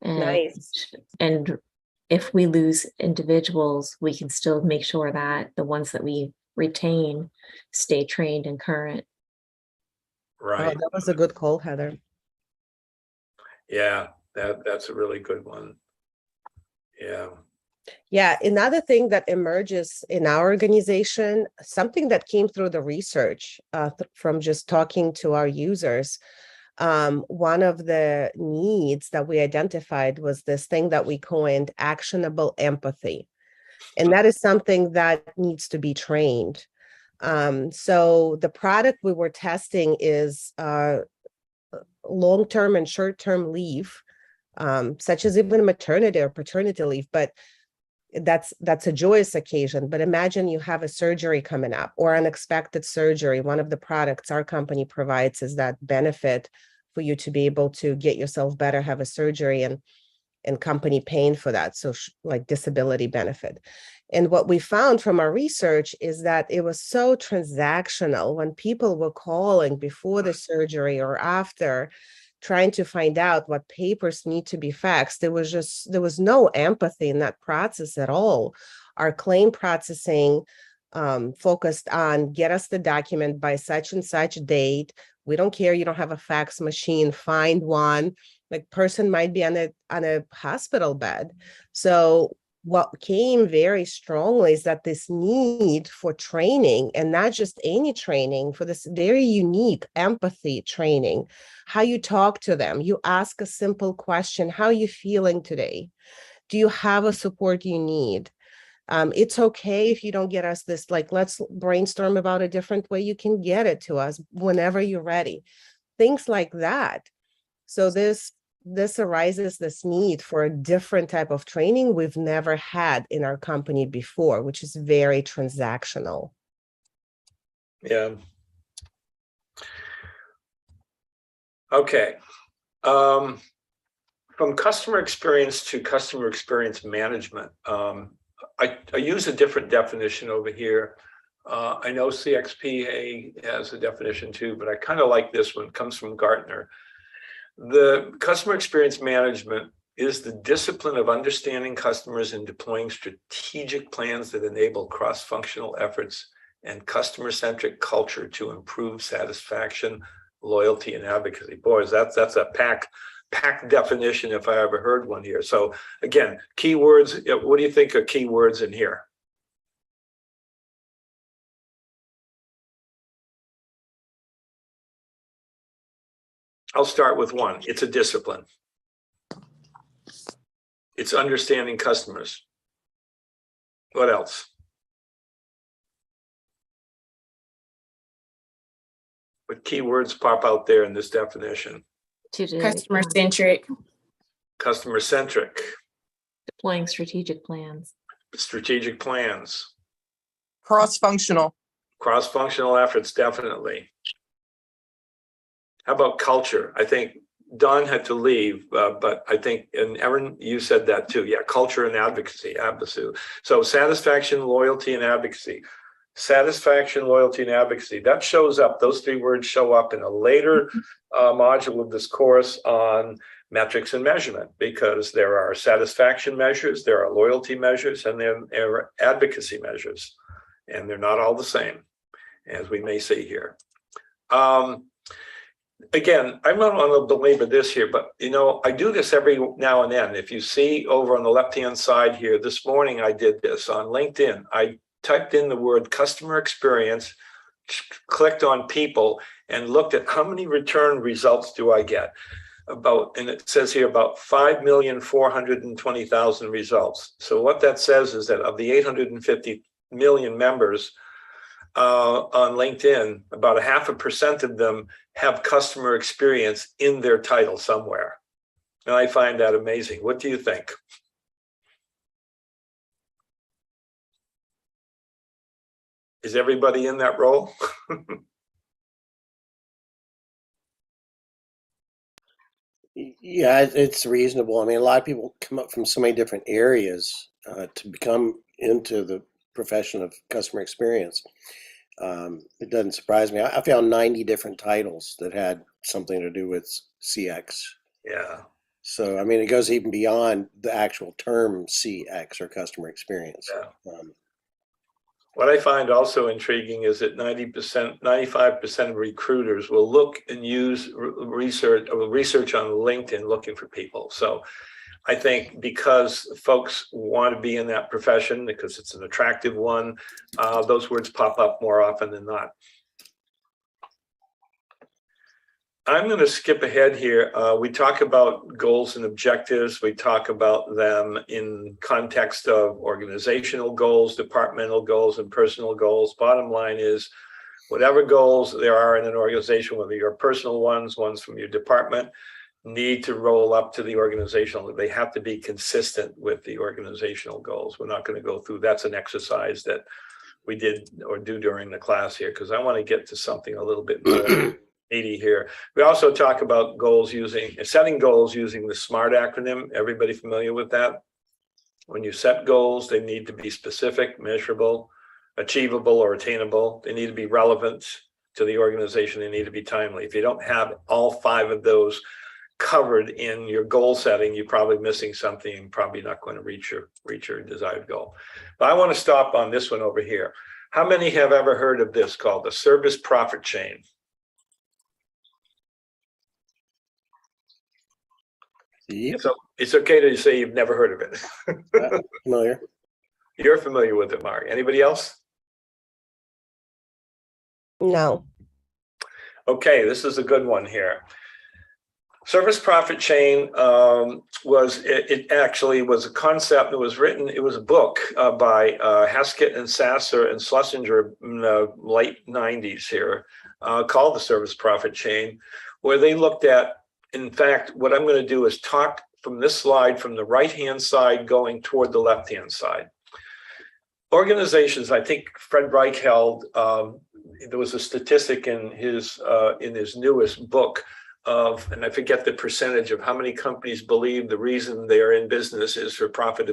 And if we lose individuals, we can still make sure that the ones that we retain stay trained and current.
Right.
Oh, that was a good call, Heather.
Yeah, that's a really good one. Yeah.
Yeah, another thing that emerges in our organization, something that came through the research from just talking to our users, one of the needs that we identified was this thing that we coined actionable empathy. And that is something that needs to be trained. So the product we were testing is long-term and short-term leave, such as even maternity or paternity leave, but that's a joyous occasion. But imagine you have a surgery coming up or unexpected surgery. One of the products our company provides is that benefit for you to be able to get yourself better, have a surgery, and company paying for that. So like disability benefit. And what we found from our research is that it was so transactional when people were calling before the surgery or after, trying to find out what papers need to be faxed. There was no empathy in that process at all. Our claim processing focused on get us the document by such and such date. We don't care, you don't have a fax machine, find one. Like person might be on a hospital bed. So what came very strongly is that this need for training, and not just any training, for this very unique empathy training, how you talk to them. You ask a simple question, how are you feeling today? Do you have a support you need? It's okay if you don't get us this, like, let's brainstorm about a different way you can get it to us whenever you're ready. Things like that. So this arises, this need for a different type of training we've never had in our company before, which is very transactional.
Yeah. Okay. From customer experience to customer experience management, I use a different definition over here. I know CXPA has a definition too, but I kind of like this one. It comes from Gartner. The customer experience management is the discipline of understanding customers and deploying strategic plans that enable cross-functional efforts and customer-centric culture to improve satisfaction, loyalty, and advocacy. Boys, that's a packed definition if I ever heard one here. So again, keywords, what do you think are keywords in here? I'll start with one. It's a discipline. It's understanding customers. What else? What keywords pop out there in this definition?
Customer centric.
Customer centric.
Deploying strategic plans.
Strategic plans.
Cross-functional.
Cross-functional efforts, definitely. How about culture? I think Don had to leave, but I think, and Erin, you said that too. Yeah, culture and advocacy. So satisfaction, loyalty, and advocacy. satisfaction, loyalty, and advocacy. That shows up, those three words show up in a later module of this course on metrics and measurement, because there are satisfaction measures, there are loyalty measures, and there are advocacy measures. And they're not all the same, as we may see here. Again, I'm not going to belabor this here, but I do this every now and then. If you see over on the left-hand side here, this morning I did this on LinkedIn. I typed in the word customer experience, clicked on people, and looked at how many return results do I get. And it says here about 5,420,000 results. So what that says is that of the 850 million members on LinkedIn, about 0.5% of them have customer experience in their title somewhere. And I find that amazing. What do you think? Is everybody in that role?
Yeah, it's reasonable. I mean, a lot of people come up from so many different areas to become into the profession of customer experience. It doesn't surprise me. I found 90 different titles that had something to do with CX.
Yeah.
So, I mean, it goes even beyond the actual term CX or customer experience.
Yeah. What I find also intriguing is that 95% of recruiters will look and use research on LinkedIn looking for people. So I think because folks want to be in that profession, because it's an attractive one, those words pop up more often than not. I'm going to skip ahead here. We talk about goals and objectives. We talk about them in context of organizational goals, departmental goals, and personal goals. Bottom line is, whatever goals there are in an organization, whether your personal ones from your department, need to roll up to the organizational. They have to be consistent with the organizational goals. We're not going to go through. That's an exercise that we did or do during the class here, because I want to get to something a little bit more meaty here. We also talk about setting goals using the SMART acronym. Everybody familiar with that? When you set goals, they need to be specific, measurable, achievable, or attainable. They need to be relevant to the organization. They need to be timely. If you don't have all 5 of those covered in your goal setting, you're probably missing something and probably not going to reach your desired goal. But I want to stop on this one over here. How many have ever heard of this called the service profit chain?
Yep.
So it's okay to say you've never heard of it.
Familiar.
You're familiar with it, Mark. Anybody else?
No.
Okay, this is a good one here. Service profit chain it actually was a concept that was written. It was a book by Haskett and Sasser and Schlesinger in the late 90s here, called the service profit chain, where they looked at. In fact, what I'm going to do is talk from this slide from the right-hand side going toward the left-hand side. Organizations, I think Fred Reichheld, there was a statistic in his newest book and I forget the percentage of how many companies believe the reason they are in business is for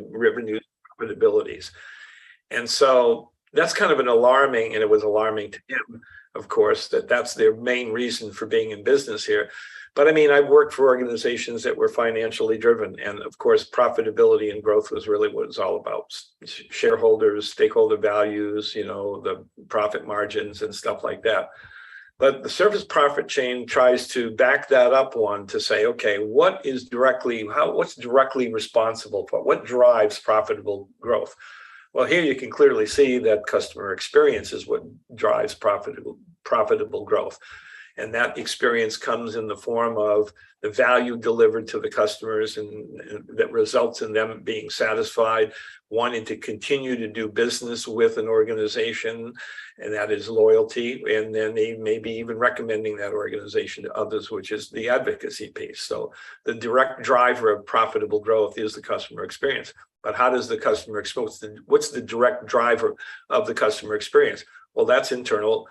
revenue profitabilities. And so that's kind of an alarming, and it was alarming to him, of course, that's their main reason for being in business here. But I mean, I've worked for organizations that were financially driven. And of course, profitability and growth was really what it's all about. Shareholders, stakeholder values, the profit margins and stuff like that. But the service profit chain tries to back that up to say, okay, what's directly responsible for what drives profitable growth? Well, here you can clearly see that customer experience is what drives profitable growth. And that experience comes in the form of the value delivered to the customers, and that results in them being satisfied, wanting to continue to do business with an organization, and that is loyalty. And then they may be even recommending that organization to others, which is the advocacy piece. So the direct driver of profitable growth is the customer experience. But how does the customer experience, what's the direct driver of the customer experience? Well, that's external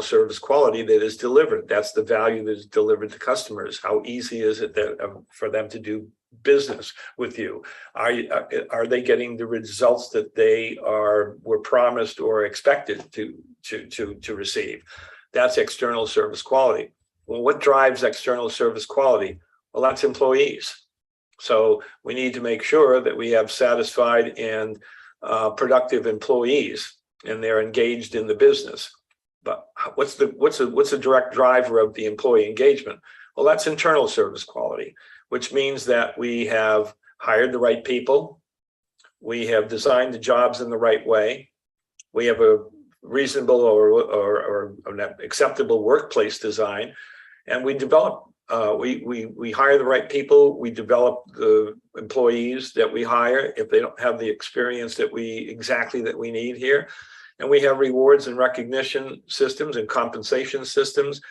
service quality that is delivered. That's the value that is delivered to customers. How easy is it for them to do business with you? Are they getting the results that they were promised or expected to receive? That's external service quality. Well, what drives external service quality? Well, that's employees. So we need to make sure that we have satisfied and productive employees, and they're engaged in the business. But what's the direct driver of the employee engagement? Well, that's internal service quality, which means that we have hired the right people, we have designed the jobs in the right way, we have a reasonable or an acceptable workplace design, and we develop. We hire the right people. We develop the employees that we hire if they don't have the experience that we need here, and we have rewards and recognition systems and compensation systems,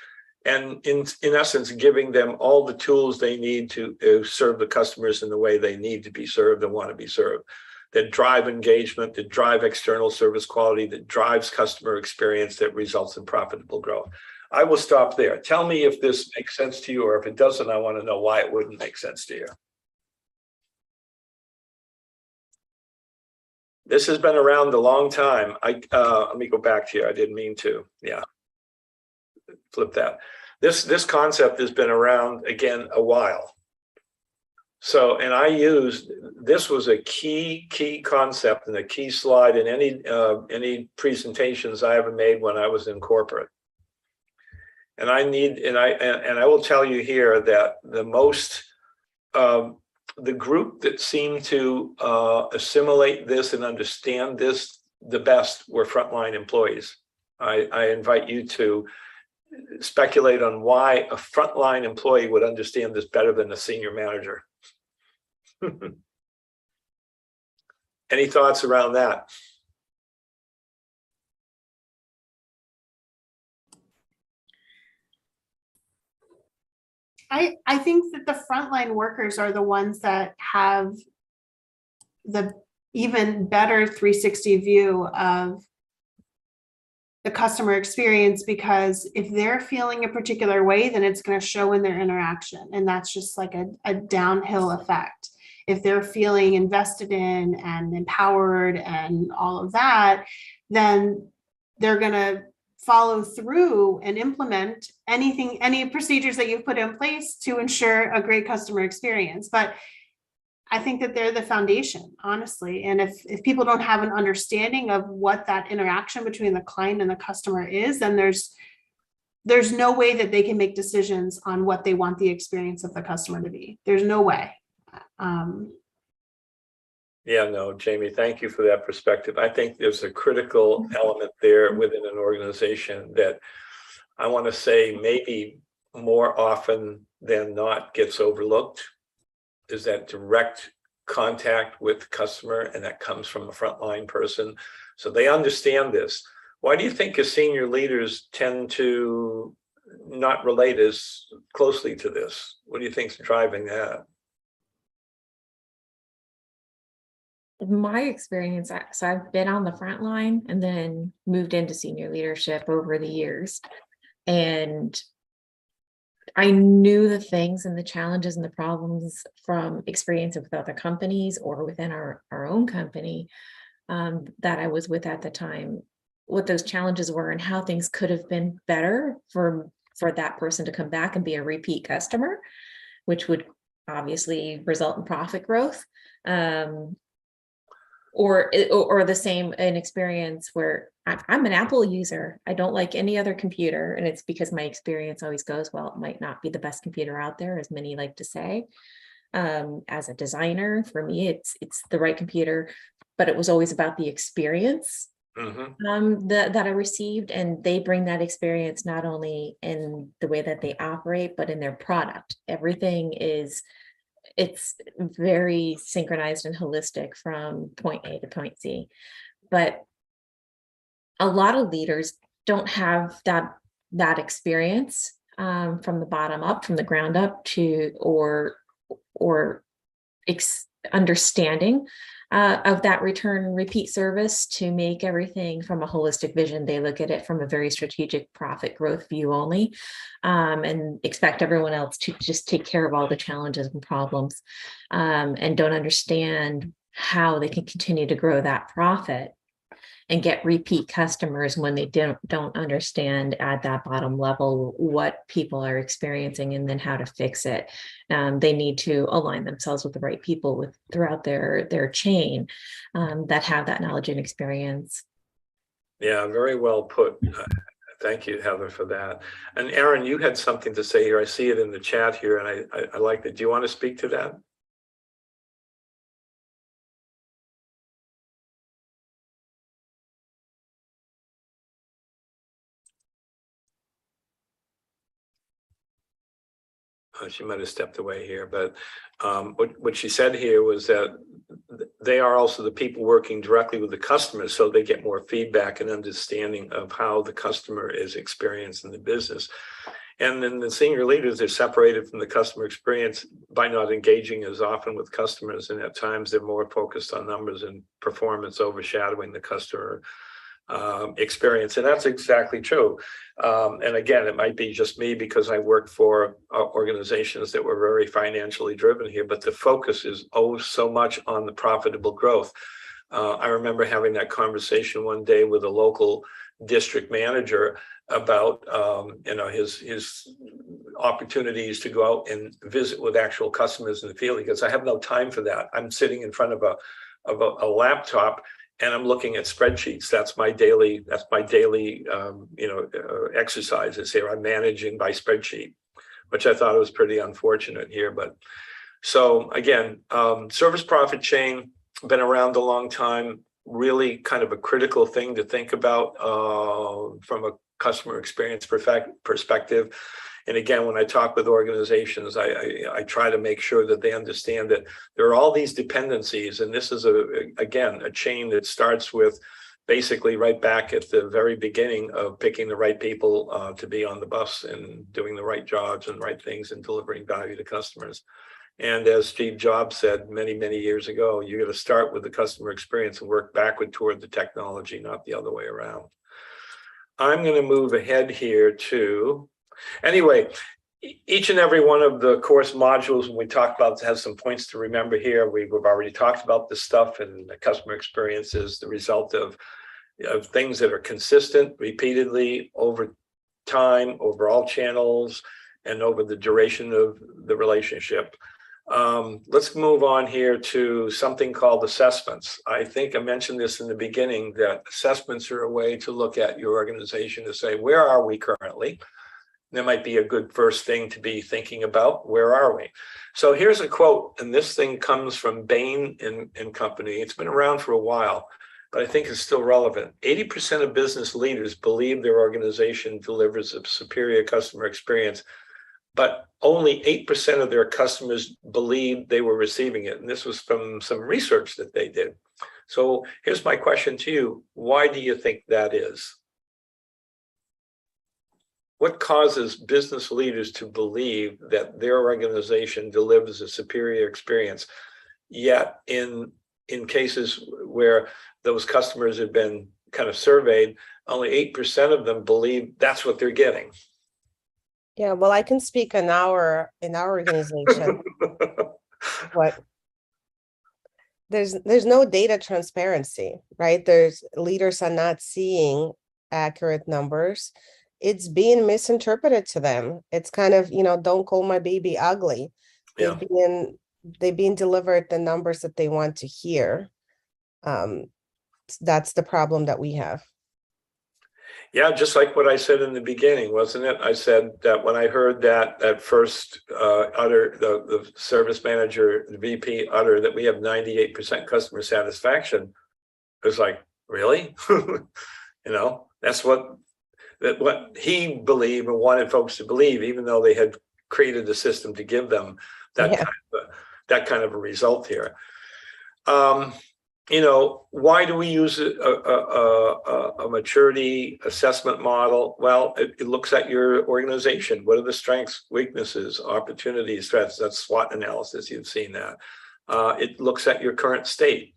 and in essence, giving them all the tools they need to serve the customers in the way they need to be served and want to be served, that drive engagement, that drive external service quality, that drives customer experience, that results in profitable growth. I will stop there. Tell me if this makes sense to you, or if it doesn't, I want to know why it wouldn't make sense to you. This has been around a long time. Let me go back here. I didn't mean to. Yeah. Flip that. This concept has been around again a while. So, and this was a key concept and a key slide in any presentations I ever made when I was in corporate. And I will tell you here that the group that seemed to assimilate this and understand this the best were frontline employees. I invite you to speculate on why a frontline employee would understand this better than a senior manager. Any thoughts around that?
I think that the frontline workers are the ones that have the even better 360 view of the customer experience, because if they're feeling a particular way, then it's going to show in their interaction. And that's just like a downhill effect. If they're feeling invested in and empowered and all of that, then they're going to follow through and implement any procedures that you've put in place to ensure a great customer experience. But I think that they're the foundation, honestly. And if people don't have an understanding of what that interaction between the client and the customer is, then there's no way that they can make decisions on what they want the experience of the customer to be. There's no way.
Yeah, no, Jamie, thank you for that perspective. I think there's a critical element there within an organization that I want to say maybe more often than not gets overlooked, is that direct contact with the customer, and that comes from a frontline person. So they understand this. Why do you think as senior leaders tend to not relate as closely to this? What do you think is driving that?
My experience, so I've been on the front line and then moved into senior leadership over the years. And I knew the things and the challenges and the problems from experience with other companies or within our own company that I was with at the time, what those challenges were and how things could have been better for that person to come back and be a repeat customer, which would obviously result in profit growth. Or the same an experience where I'm an Apple user. I don't like any other computer. And it's because my experience always goes, well, it might not be the best computer out there, as many like to say. As a designer, for me, it's the right computer, but it was always about the experience that I received. And they bring that experience not only in the way that they operate, but in their product. Everything it's very synchronized and holistic from point A to point Z. But a lot of leaders don't have that experience from the bottom up, from the ground up, to or understanding of that return repeat service to make everything from a holistic vision. They look at it from a very strategic profit growth view only, and expect everyone else to just take care of all the challenges and problems, and don't understand how they can continue to grow that profit and get repeat customers when they don't understand at that bottom level what people are experiencing and then how to fix it. They need to align themselves with the right people throughout their chain that have that knowledge and experience.
Yeah, very well put. Thank you, Heather, for that. And Aaron, you had something to say here. I see it in the chat here, and I like it. Do you want to speak to that? She might have stepped away here, but what she said here was that they are also the people working directly with the customers, so they get more feedback and understanding of how the customer is experiencing the business. And then the senior leaders are separated from the customer experience by not engaging as often with customers, and at times they're more focused on numbers and performance overshadowing the customer experience. And that's exactly true. And again, it might be just me because I worked for organizations that were very financially driven here, but the focus is so much on the profitable growth. I remember having that conversation one day with a local district manager about his opportunities to go out and visit with actual customers in the field. He goes, I have no time for that. I'm sitting in front of a laptop and I'm looking at spreadsheets. That's my daily exercises here. I'm managing by spreadsheet, which I thought was pretty unfortunate here. But so again, service profit chain, been around a long time, really kind of a critical thing to think about from a customer experience perspective. And again, when I talk with organizations, I try to make sure that they understand that there are all these dependencies. And this is, again, a chain that starts with basically right back at the very beginning of picking the right people to be on the bus and doing the right jobs and right things and delivering value to customers. And as Steve Jobs said many, many years ago, you're going to start with the customer experience and work backward toward the technology, not the other way around. I'm going to move ahead here to, anyway, each and every one of the course modules when we talk about has some points to remember here. We've already talked about this stuff, and the customer experience is the result of things that are consistent repeatedly over time, over all channels, and over the duration of the relationship. Let's move on here to something called assessments. I think I mentioned this in the beginning, that assessments are a way to look at your organization to say, where are we currently? That might be a good first thing to be thinking about. Where are we? So here's a quote, and this thing comes from Bain and Company. It's been around for a while, but I think it's still relevant. 80% of business leaders believe their organization delivers a superior customer experience, but only 8% of their customers believed they were receiving it. And this was from some research that they did. So here's my question to you. Why do you think that is? What causes business leaders to believe that their organization delivers a superior experience, yet in cases where those customers have been kind of surveyed, only 8% of them believe that's what they're getting?
Yeah, well, I can speak in our organization. What there's no data transparency, right? There's leaders are not seeing accurate numbers. It's being misinterpreted to them. It's kind of, don't call my baby ugly.
Yeah.
They're being delivered the numbers that they want to hear. That's the problem that we have.
Yeah, just like what I said in the beginning, wasn't it? I said that when I heard that first utter, the service manager, the VP utter that we have 98% customer satisfaction, it was like, really? That's what he believed and wanted folks to believe, even though they had created a system to give them that kind of a result here. Why do we use a maturity assessment model? Well, it looks at your organization. What are the strengths, weaknesses, opportunities, threats? That's SWOT analysis. You've seen that. It looks at your current state.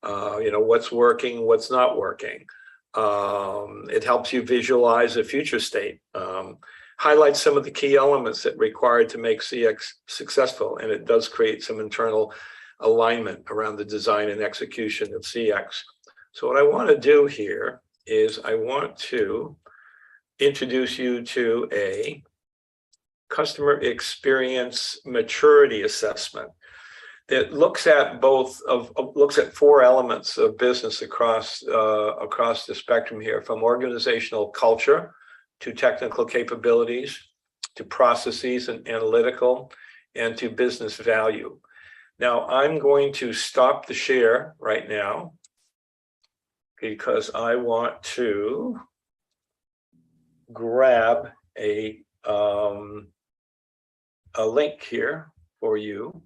What's working, what's not working. It helps you visualize a future state. Highlights some of the key elements that are required to make CX successful, and it does create some internal alignment around the design and execution of CX. So what I want to do here is I want to introduce you to a customer experience maturity assessment that looks at looks at 4 elements of business across the spectrum here, from organizational culture to technical capabilities to processes and analytical and to business value. Now I'm going to stop the share right now because I want to grab a link here for you.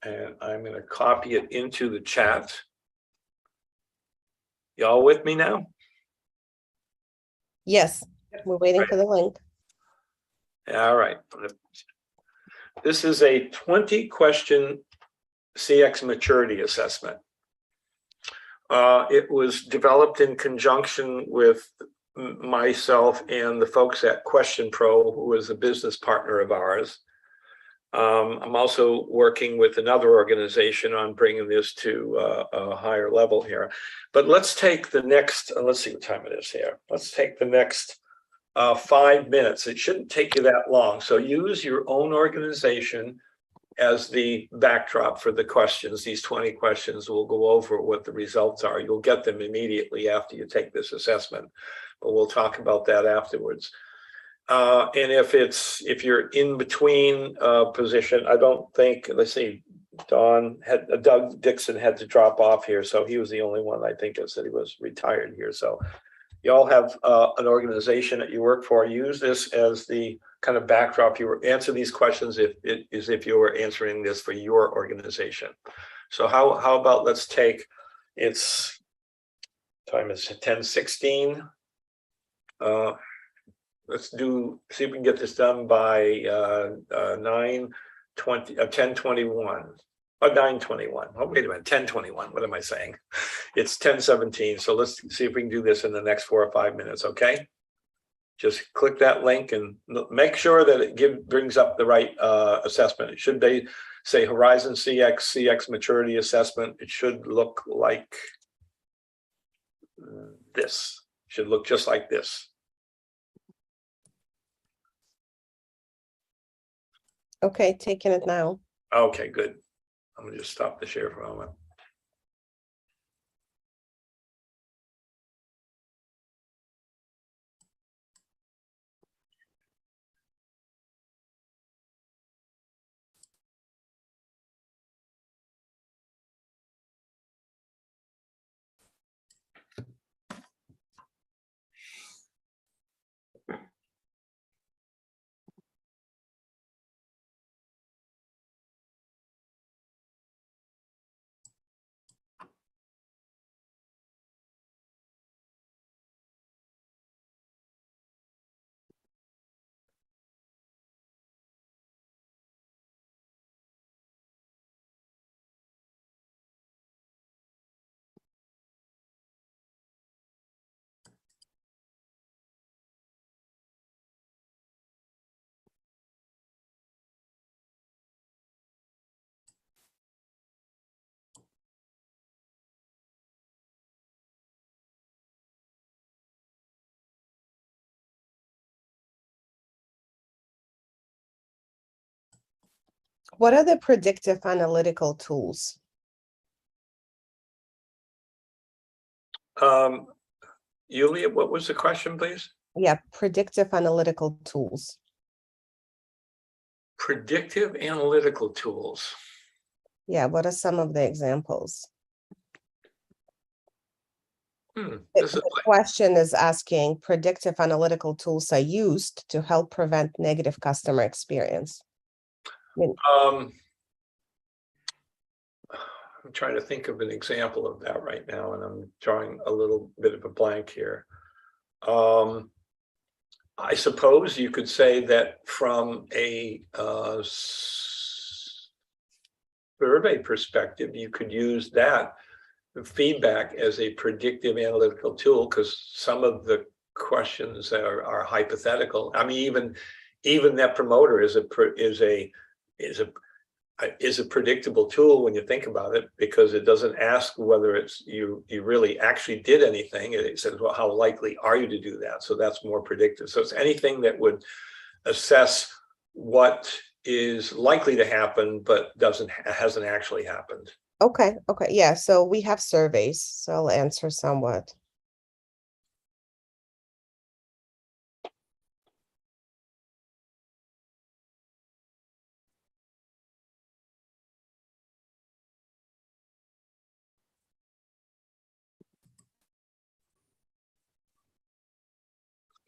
And I'm going to copy it into the chat. Y'all with me now?
Yes, we're waiting for the link.
All right. This is a 20-question CX maturity assessment. It was developed in conjunction with myself and the folks at Question Pro, who is a business partner of ours. I'm also working with another organization on bringing this to a higher level here. But let's take the next, let's see what time it is here. Let's take the next 5 minutes. It shouldn't take you that long. So use your own organization as the backdrop for the questions. These 20 questions will go over what the results are. You'll get them immediately after you take this assessment, but we'll talk about that afterwards. And if you're in between position, I don't think, let's see, Doug Dixon had to drop off here, so he was the only one I think that said he was retired here. So you all have an organization that you work for. Use this as the kind of backdrop. You answer these questions as if you were answering this for your organization. So how about let's take, it's time is 10:16. Let's see if we can get this done by 10:21. Oh, 9:21. Oh, wait a minute, 10:21. What am I saying? It's 10:17. So let's see if we can do this in the next 4 or 5 minutes, okay? Just click that link and make sure that it brings up the right assessment. It should say Horizon CX Maturity Assessment. It should look like this. It should look just like this.
Okay, taking it now.
Okay, good. I'm gonna just stop the share for a moment.
What are the predictive analytical tools?
Yulia, what was the question, please?
Yeah, predictive analytical tools.
Predictive analytical tools.
Yeah, what are some of the examples?
The
question is asking, predictive analytical tools are used to help prevent negative customer experience.
I'm trying to think of an example of that right now, and I'm drawing a little bit of a blank here. I suppose you could say that from a survey perspective, you could use that feedback as a predictive analytical tool, because some of the questions are hypothetical. I mean, even Net Promoter is a predictable tool when you think about it, because it doesn't ask whether it's you really actually did anything. It says, well, how likely are you to do that? So that's more predictive. So it's anything that would assess what is likely to happen but hasn't actually happened.
Okay, yeah, so we have surveys, so I'll answer somewhat.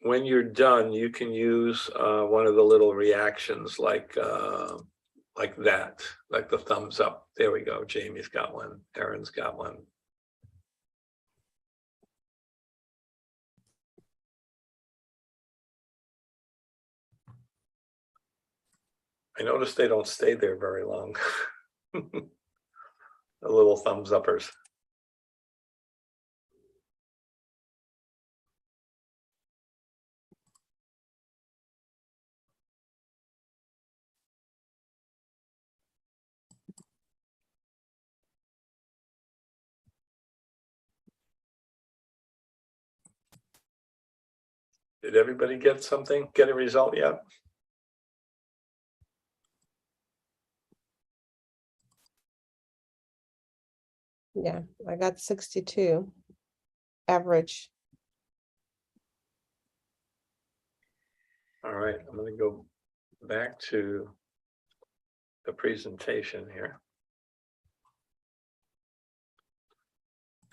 When you're done, you can use one of the little reactions like that, like the thumbs up. There we go. Jamie's got one. Erin's got one. I noticed they don't stay there very long. The little thumbs uppers. Did everybody get something? Get a result yet?
Yeah, I got 62 average.
All right, I'm going to go back to the presentation here.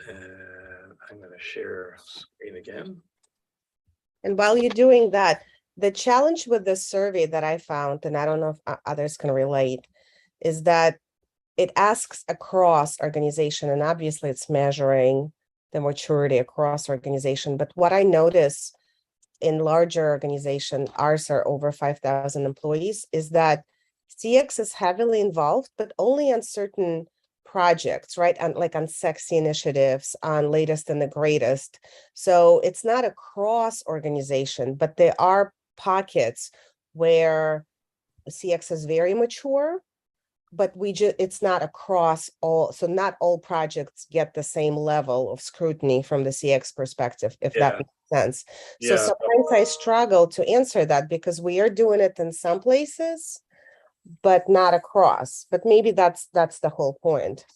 And I'm going to share screen again.
And while you're doing that, the challenge with this survey that I found, and I don't know if others can relate, is that it asks across organization, and obviously it's measuring the maturity across organization. But what I notice in larger organization, ours are over 5,000 employees, is that CX is heavily involved, but only on certain projects, right? Like on sexy initiatives, on latest and the greatest. So it's not a cross organization, but there are pockets where CX is very mature, but it's not across all. So not all projects get the same level of scrutiny from the CX perspective, if that makes sense. So sometimes I struggle to answer that because we are doing it in some places, but not across. But maybe that's the whole point.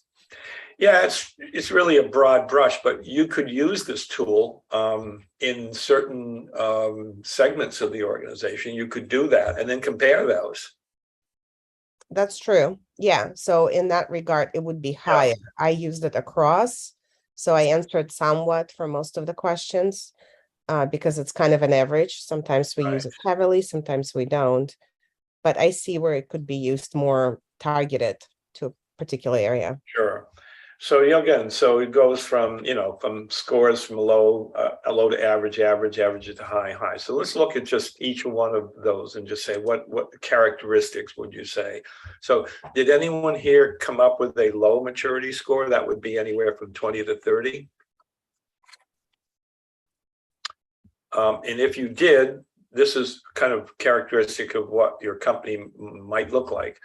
Yeah, it's really a broad brush, but you could use this tool in certain segments of the organization. You could do that and then compare those.
That's true. Yeah. So in that regard, it would be higher. I used it across. So I answered somewhat for most of the questions because it's kind of an average. Sometimes we use it heavily, sometimes we don't. But I see where it could be used more targeted to a particular area.
Sure. So again, so it goes from, from scores from low to average to high. So let's look at just each one of those and just say what characteristics would you say? So did anyone here come up with a low maturity score? That would be anywhere from 20 to 30. And if you did, this is kind of characteristic of what your company might look like.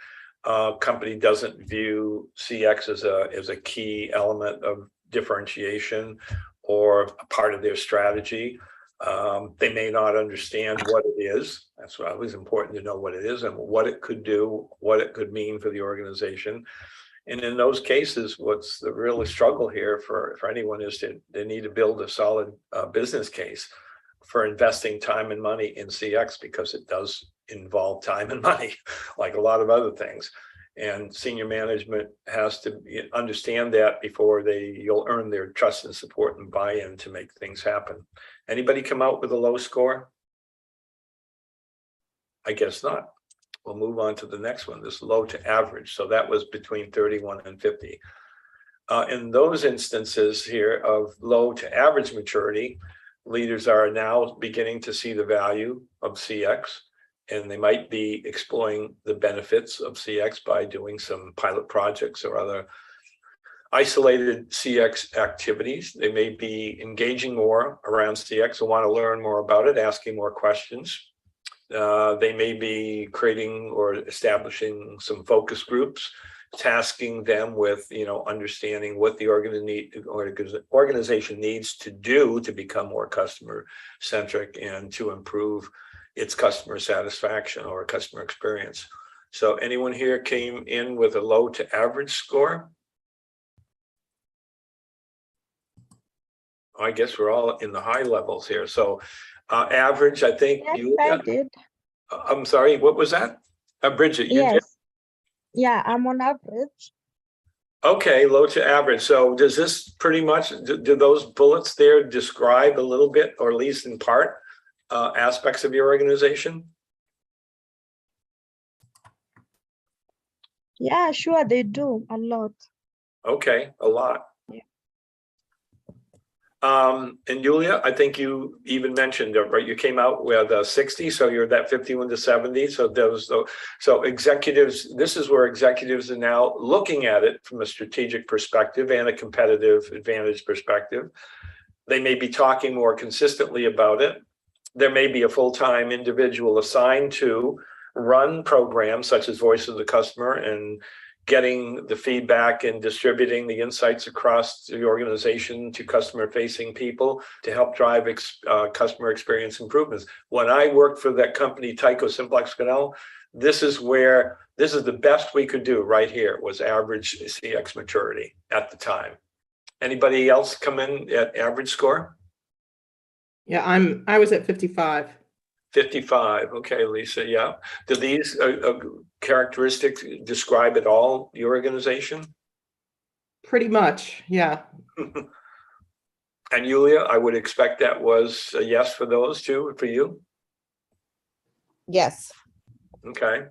Company doesn't view CX as a key element of differentiation or a part of their strategy. They may not understand what it is. That's why it was important to know what it is and what it could do, what it could mean for the organization. And in those cases, what's the real struggle here for anyone is they need to build a solid business case for investing time and money in CX, because it does involve time and money, like a lot of other things. And senior management has to understand that before you'll earn their trust and support and buy-in to make things happen. Anybody come out with a low score? I guess not. We'll move on to the next one, this low to average. So that was between 31 and 50. In those instances here of low to average maturity, leaders are now beginning to see the value of CX and they might be exploring the benefits of CX by doing some pilot projects or other isolated CX activities. They may be engaging more around CX and want to learn more about it, asking more questions. They may be creating or establishing some focus groups, tasking them with, understanding what the organization needs to do to become more customer centric and to improve its customer satisfaction or customer experience. So anyone here came in with a low to average score? I guess we're all in the high levels here. So average, I think.
Yes,
you
I did.
I'm sorry, what was that? Bridget, you did?
Yes. Yeah, I'm on average.
Okay, low to average. So does this pretty much, do those bullets there describe a little bit, or at least in part, aspects of your organization?
Yeah, sure, they do a lot.
Okay, a lot.
Yeah.
And Julia, I think you even mentioned, right, you came out with 60, so you're that 51 to 70. So executives, this is where executives are now looking at it from a strategic perspective and a competitive advantage perspective. They may be talking more consistently about it. There may be a full-time individual assigned to run programs such as Voice of the Customer and getting the feedback and distributing the insights across the organization to customer-facing people to help drive customer experience improvements. When I worked for that company, Tyco Simplex Connell, this is the best we could do right here, was average CX maturity at the time. Anybody else come in at average score?
Yeah, I was at 55.
55. Okay, Lisa. Yeah. Do these characteristics describe at all your organization?
Pretty much, yeah.
And Julia, I would expect that was a yes for those two, for you?
Yes.
Okay.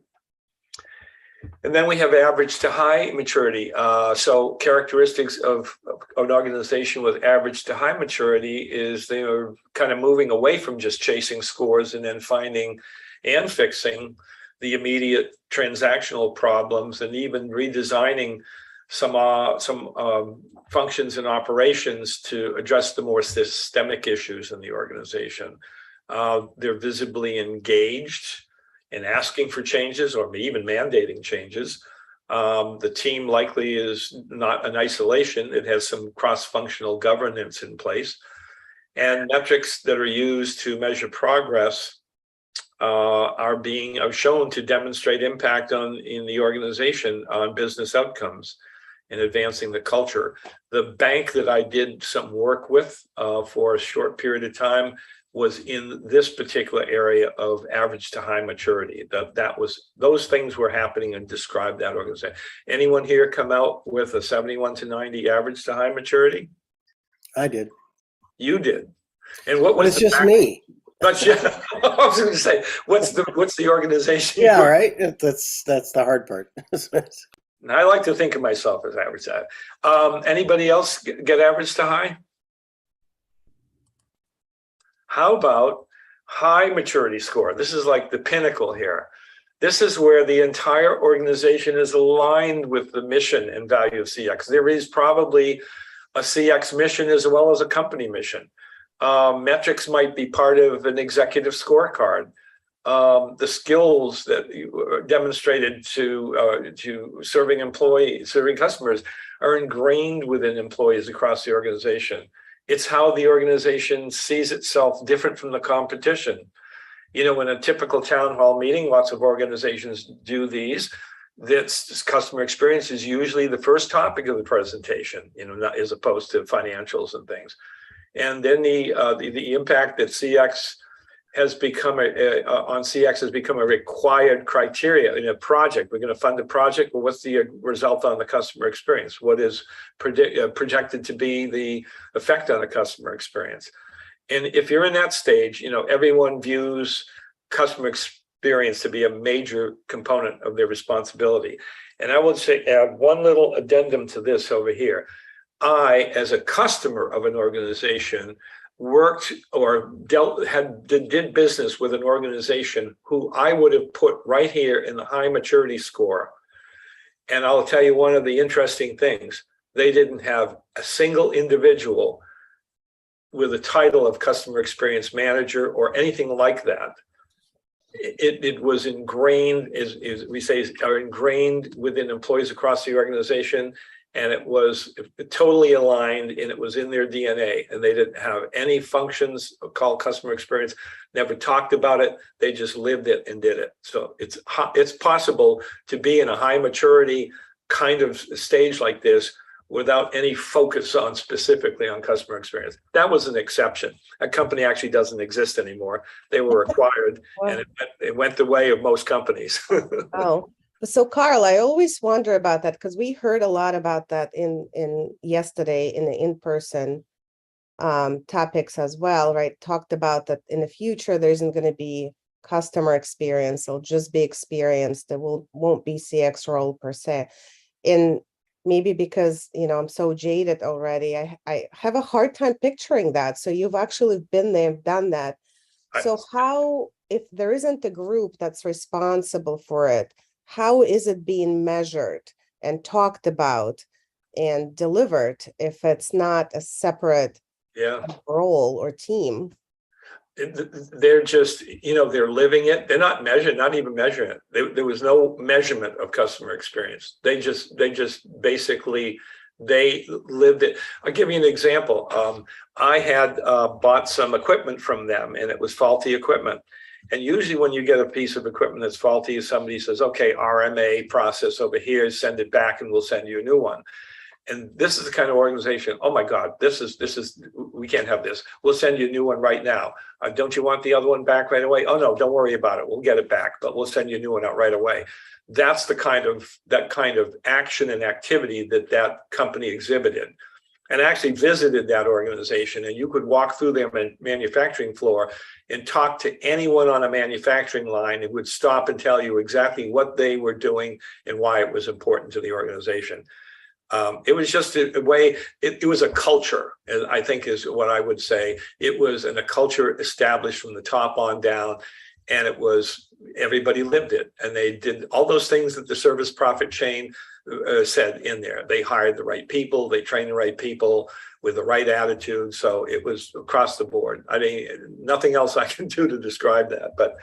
And then we have average to high maturity. So characteristics of an organization with average to high maturity is they are kind of moving away from just chasing scores and then finding and fixing the immediate transactional problems, and even redesigning some functions and operations to address the more systemic issues in the organization. They're visibly engaged in asking for changes or even mandating changes. The team likely is not in isolation. It has some cross-functional governance in place. And metrics that are used to measure progress are shown to demonstrate impact in the organization on business outcomes and advancing the culture. The bank that I did some work with for a short period of time was in this particular area of average to high maturity. Those things were happening and described that organization. Anyone here come out with a 71 to 90 average to high maturity?
I did.
You did. And what was
But it's just me.
But yeah, I was going to say, what's the organization?
Yeah, right. That's the hard part.
I like to think of myself as average to high. Anybody else get average to high? How about high maturity score? This is like the pinnacle here. This is where the entire organization is aligned with the mission and value of CX. There is probably a CX mission as well as a company mission. Metrics might be part of an executive scorecard. The skills that you demonstrated to serving customers are ingrained within employees across the organization. It's how the organization sees itself different from the competition. In a typical town hall meeting, lots of organizations do these. This customer experience is usually the first topic of the presentation, as opposed to financials and things. And then the impact that CX has become on CX has become a required criteria in a project. We're going to fund a project. Well, what's the result on the customer experience? What is projected to be the effect on the customer experience? And if you're in that stage, everyone views customer experience to be a major component of their responsibility. And I would say, add one little addendum to this over here. I, as a customer of an organization, worked or did business with an organization who I would have put right here in the high maturity score. And I'll tell you one of the interesting things, they didn't have a single individual with a title of customer experience manager or anything like that. It was ingrained, as we say, are ingrained within employees across the organization. And it was totally aligned, and it was in their DNA, and they didn't have any functions called customer experience, never talked about it. They just lived it and did it. So it's possible to be in a high maturity kind of stage like this without any focus on specifically on customer experience. That was an exception. That company actually doesn't exist anymore. They were acquired, and it went the way of most companies.
Oh. So Carl, I always wonder about that because we heard a lot about that in yesterday in the in-person topics as well, right? Talked about that in the future, there isn't going to be customer experience. It'll just be experience. There won't be CX role per se. And maybe because, I'm so jaded already, I have a hard time picturing that. So you've actually been there, done that. So how, if there isn't a group that's responsible for it, how is it being measured and talked about and delivered if it's not a separate role or team?
They're just, they're living it. They're not even measuring it. There was no measurement of customer experience. They just basically, they lived it. I'll give you an example. I had bought some equipment from them, and it was faulty equipment. And usually when you get a piece of equipment that's faulty, somebody says, okay, RMA process over here, send it back and we'll send you a new one. And this is the kind of organization, oh my God, we can't have this. We'll send you a new one right now. Don't you want the other one back right away? Oh no, don't worry about it. We'll get it back, but we'll send you a new one out right away. That's that kind of action and activity that company exhibited. And I actually visited that organization, and you could walk through their manufacturing floor and talk to anyone on a manufacturing line and would stop and tell you exactly what they were doing and why it was important to the organization. It was just a way, it was a culture, I think is what I would say. It was a culture established from the top on down, and it was, everybody lived it. And they did all those things that the service profit chain said in there. They hired the right people, they trained the right people with the right attitude. So it was across the board. I mean, nothing else I can do to describe that, but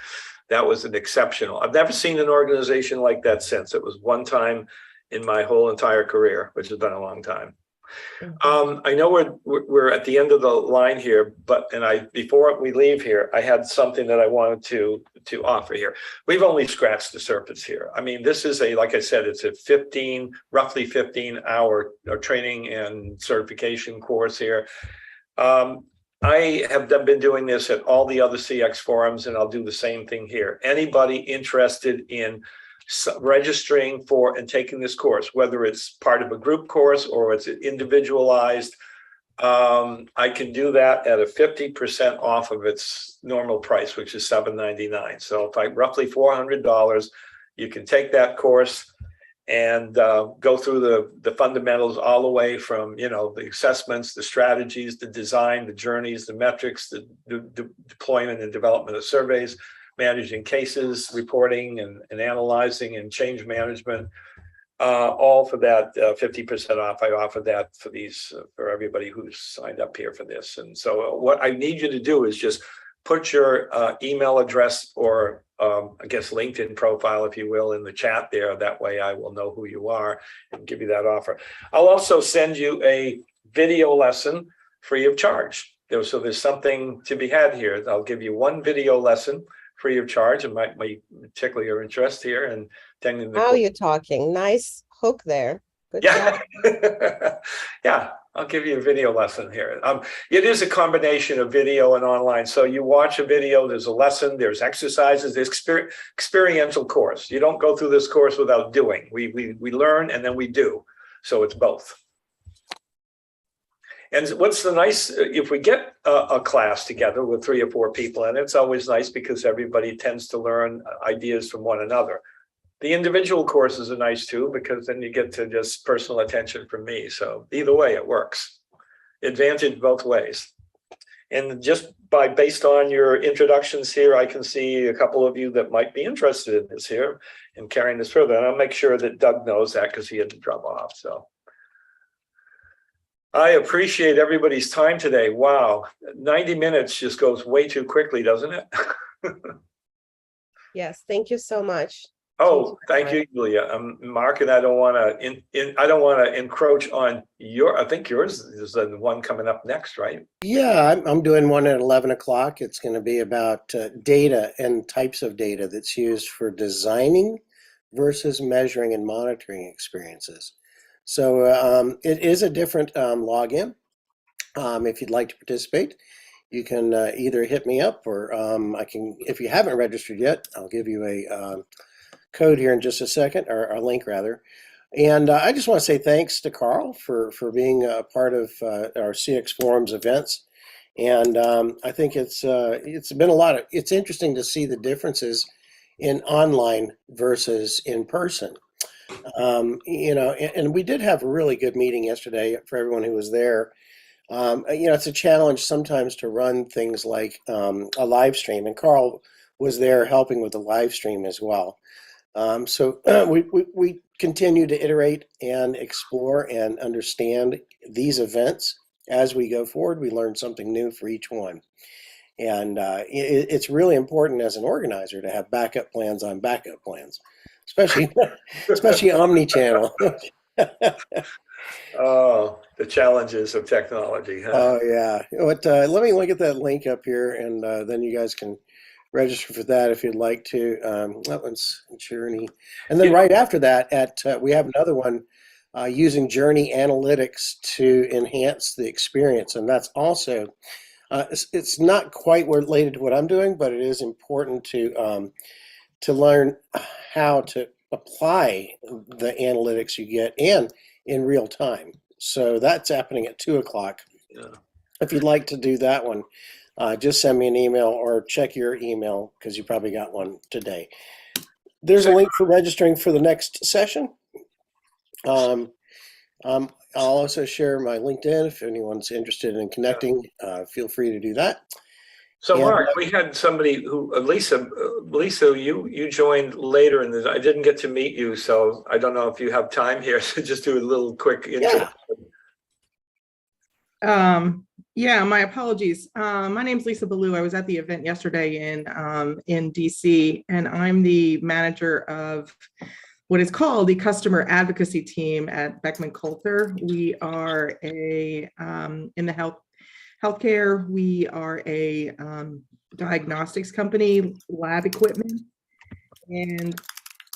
that was an exceptional. I've never seen an organization like that since. It was one time in my whole entire career, which has been a long time. I know we're at the end of the line here, but before we leave here, I had something that I wanted to offer here. We've only scratched the surface here. I mean, this is like I said, it's a roughly 15-hour training and certification course here. I have been doing this at all the other CX forums, and I'll do the same thing here. Anybody interested in registering for and taking this course, whether it's part of a group course or it's individualized, I can do that at a 50% off of its normal price, which is $799. So roughly $400, you can take that course and go through the fundamentals all the way from, the assessments, the strategies, the design, the journeys, the metrics, the deployment and development of surveys, managing cases, reporting and analyzing and change management, all for that 50% off. I offer that for everybody who's signed up here for this. And so what I need you to do is just put your email address or I guess LinkedIn profile, if you will, in the chat there. That way I will know who you are and give you that offer. I'll also send you a video lesson free of charge. So there's something to be had here. I'll give you one video lesson free of charge. It might tickle your interest here. And
now you're talking. Nice hook there. Good job.
Yeah, I'll give you a video lesson here. It is a combination of video and online. So you watch a video, there's a lesson, there's exercises, there's experiential course. You don't go through this course without doing. We learn and then we do. So it's both. And what's the nice, if we get a class together with 3 or 4 people, and it's always nice because everybody tends to learn ideas from one another. The individual courses are nice too, because then you get to just personal attention from me. So either way, it works. Advantage both ways. And just based on your introductions here, I can see a couple of you that might be interested in this here and carrying this further. And I'll make sure that Doug knows that because he had to drop off. So I appreciate everybody's time today. Wow, 90 minutes just goes way too quickly, doesn't it?
Yes, thank you so much.
Oh, thank you, Julia. Mark, and I don't want to encroach on your. I think yours is the one coming up next, right?
Yeah, I'm doing one at 11 o'clock. It's going to be about data and types of data that's used for designing versus measuring and monitoring experiences. So it is a different login. If you'd like to participate, you can either hit me up or I can, if you haven't registered yet, I'll give you a code here in just a second, or a link rather. And I just want to say thanks to Carl for being a part of our CX Forums events. And I think it's been it's interesting to see the differences in online versus in person. And we did have a really good meeting yesterday for everyone who was there. It's a challenge sometimes to run things like a live stream, and Carl was there helping with the live stream as well. So we continue to iterate and explore and understand these events as we go forward. We learn something new for each one. And it's really important as an organizer to have backup plans on backup plans, especially omni-channel.
Oh, the challenges of technology. Huh?
Oh, yeah. But, let me look at that link up here, and then you guys can register for that if you'd like to. That one's Journey. And then right after that, we have another one using Journey Analytics to enhance the experience. And that's also, it's not quite related to what I'm doing, but it is important to learn how to apply the analytics you get and in real time. So that's happening at 2 o'clock.
Yeah.
If you'd like to do that one, just send me an email or check your email because you probably got one today. There's a link for registering for the next session. I'll also share my LinkedIn if anyone's interested in connecting. Feel free to do that.
So Mark, we had somebody who, Lisa, you joined later in the, I didn't get to meet you, so I don't know if you have time here to just do a little quick intro.
Yeah, my apologies. My name's Lisa Ballou. I was at the event yesterday in DC, and I'm the manager of what is called the customer advocacy team at Beckman Coulter. We are in the healthcare. We are a diagnostics company, lab equipment. And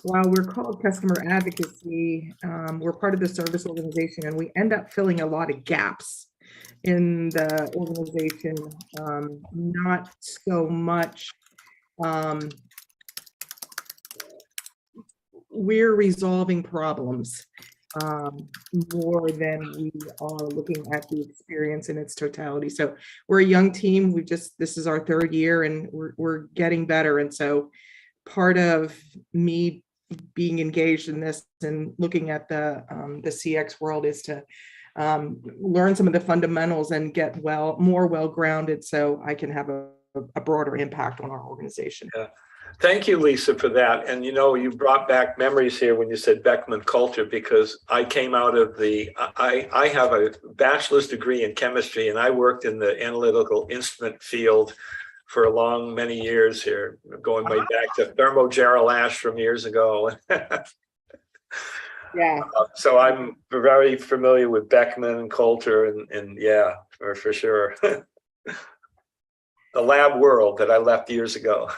while we're called customer advocacy, we're part of the service organization, and we end up filling a lot of gaps in the organization, not so much. We're resolving problems more than we are looking at the experience in its totality. So we're a young team. This is our 3rd year, and we're getting better. And so part of me being engaged in this and looking at the CX world is to learn some of the fundamentals and get more well-grounded so I can have a broader impact on our organization.
Yeah. Thank you, Lisa, for that. And you brought back memories here when you said Beckman Coulter, because I came out of I have a bachelor's degree in chemistry, and I worked in the analytical instrument field for many years here, going way back to thermogerryl ash from years ago.
Yeah.
So I'm very familiar with Beckman and Coulter, and yeah, for sure. The lab world that I left years ago.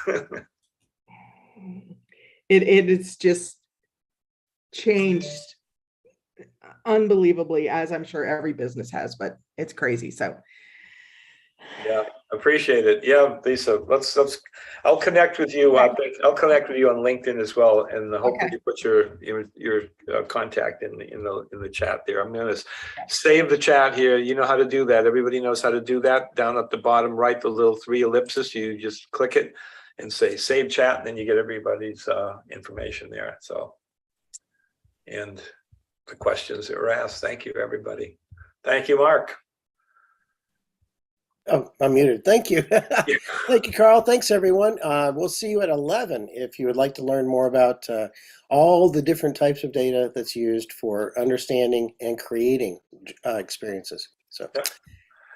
It's just changed unbelievably, as I'm sure every business has, but it's crazy. So
yeah, appreciate it. Yeah, Lisa, I'll connect with you. I'll connect with you on LinkedIn as well, and hopefully you put your contact in the chat there. I'm going to save the chat here. You know how to do that. Everybody knows how to do that. Down at the bottom right, the little 3 ellipses, you just click it and say save chat, and then you get everybody's information there. So, and the questions that were asked. Thank you, everybody. Thank you, Mark.
Oh, I'm muted. Thank you. Thank you, Carl. Thanks, everyone. We'll see you at 11 if you would like to learn more about all the different types of data that's used for understanding and creating experiences. So,